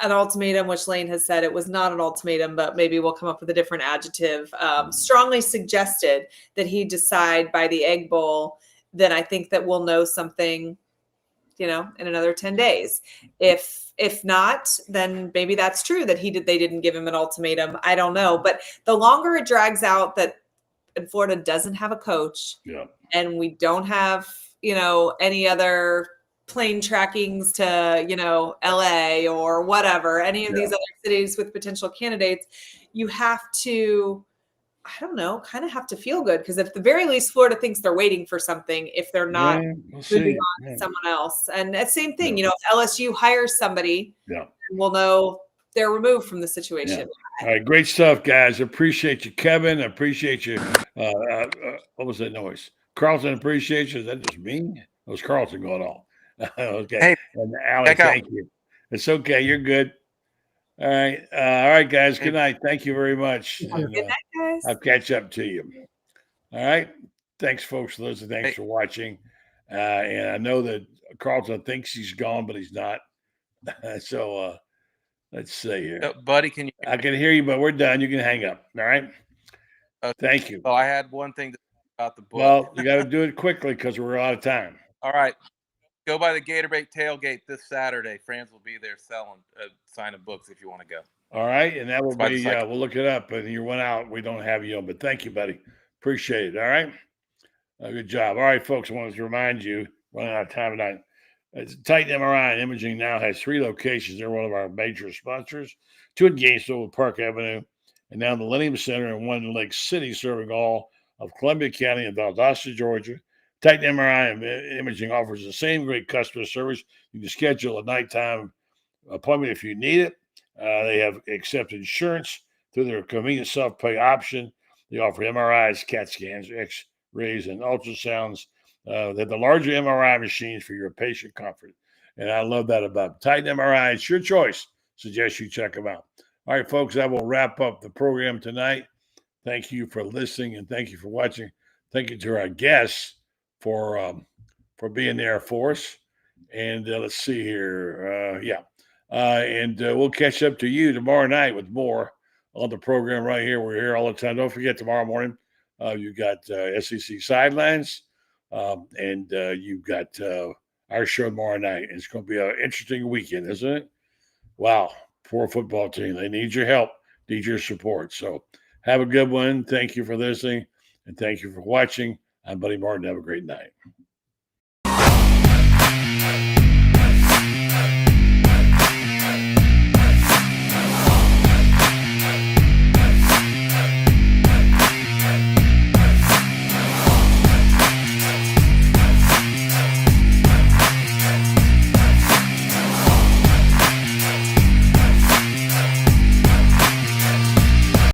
an ultimatum, which Lane has said it was not an ultimatum, but maybe we'll come up with a different adjective, strongly suggested that he decide by the Egg Bowl, then I think that we'll know something, in another 10 days. If not, then maybe that's true that they didn't give him an ultimatum. I don't know. But the longer it drags out that Florida doesn't have a coach and we don't have, any other plane trackings to, LA or whatever, any of these other cities with potential candidates, you have to, I don't know, kind of have to feel good. Because at the very least, Florida thinks they're waiting for something if they're not moving on to someone else. And that same thing, if LSU hires somebody, we'll know they're removed from the situation. All right, great stuff, guys. Appreciate you, Kevin. Appreciate you. What was that noise? Carlton, appreciate you. Is that just me? It was Carlton going on. Okay. Hey, and Alex, thank you. It's okay. You're good. All right, guys. Good night. Thank you very much. Good night, guys. I'll catch up to you. All right. Thanks, folks. Listen, thanks for watching. And I know that Carlton thinks he's gone, but he's not. So let's see here. Buddy, can you? I can hear you, but we're done. You can hang up. All right. Thank you. Oh, I had one thing about the book. Well, you got to do it quickly because we're out of time. All right. Go by the Gatorbait tailgate this Saturday. Franz will be there selling, signing books if you want to go. All right. And that will be, we'll look it up. And you went out. We don't have you on, but thank you, buddy. Appreciate it. All right. Good job. All right, folks. I wanted to remind you, running out of time tonight. Titan MRI and Imaging now has 3 locations. They're one of our major sponsors. 2 in Gainesville with Park Avenue, and now the Millennium Center and 1 in Lake City, serving all of Columbia County and Valdosta, Georgia. Titan MRI and Imaging offers the same great customer service. You can schedule a nighttime appointment if you need it. They have accepted insurance. through their convenient self-pay option. They offer MRIs, CAT scans, X-rays, and ultrasounds. They have the larger MRI machines for your patient comfort. And I love that about them. Titan MRI. It's your choice. Suggest you check them out. All right, folks, that will wrap up the program tonight. Thank you for listening and thank you for watching. Thank you to our guests for being there for us. And let's see here. And we'll catch up to you tomorrow night with more on the program right here. We're here all the time. Don't forget, tomorrow morning, you've got SEC Sidelines, and you've got our show tomorrow night. It's going to be an interesting weekend, isn't it? Wow, poor football team. They need your help, need your support. So have a good one. Thank you for listening, and thank you for watching. I'm Buddy Martin. Have a great night.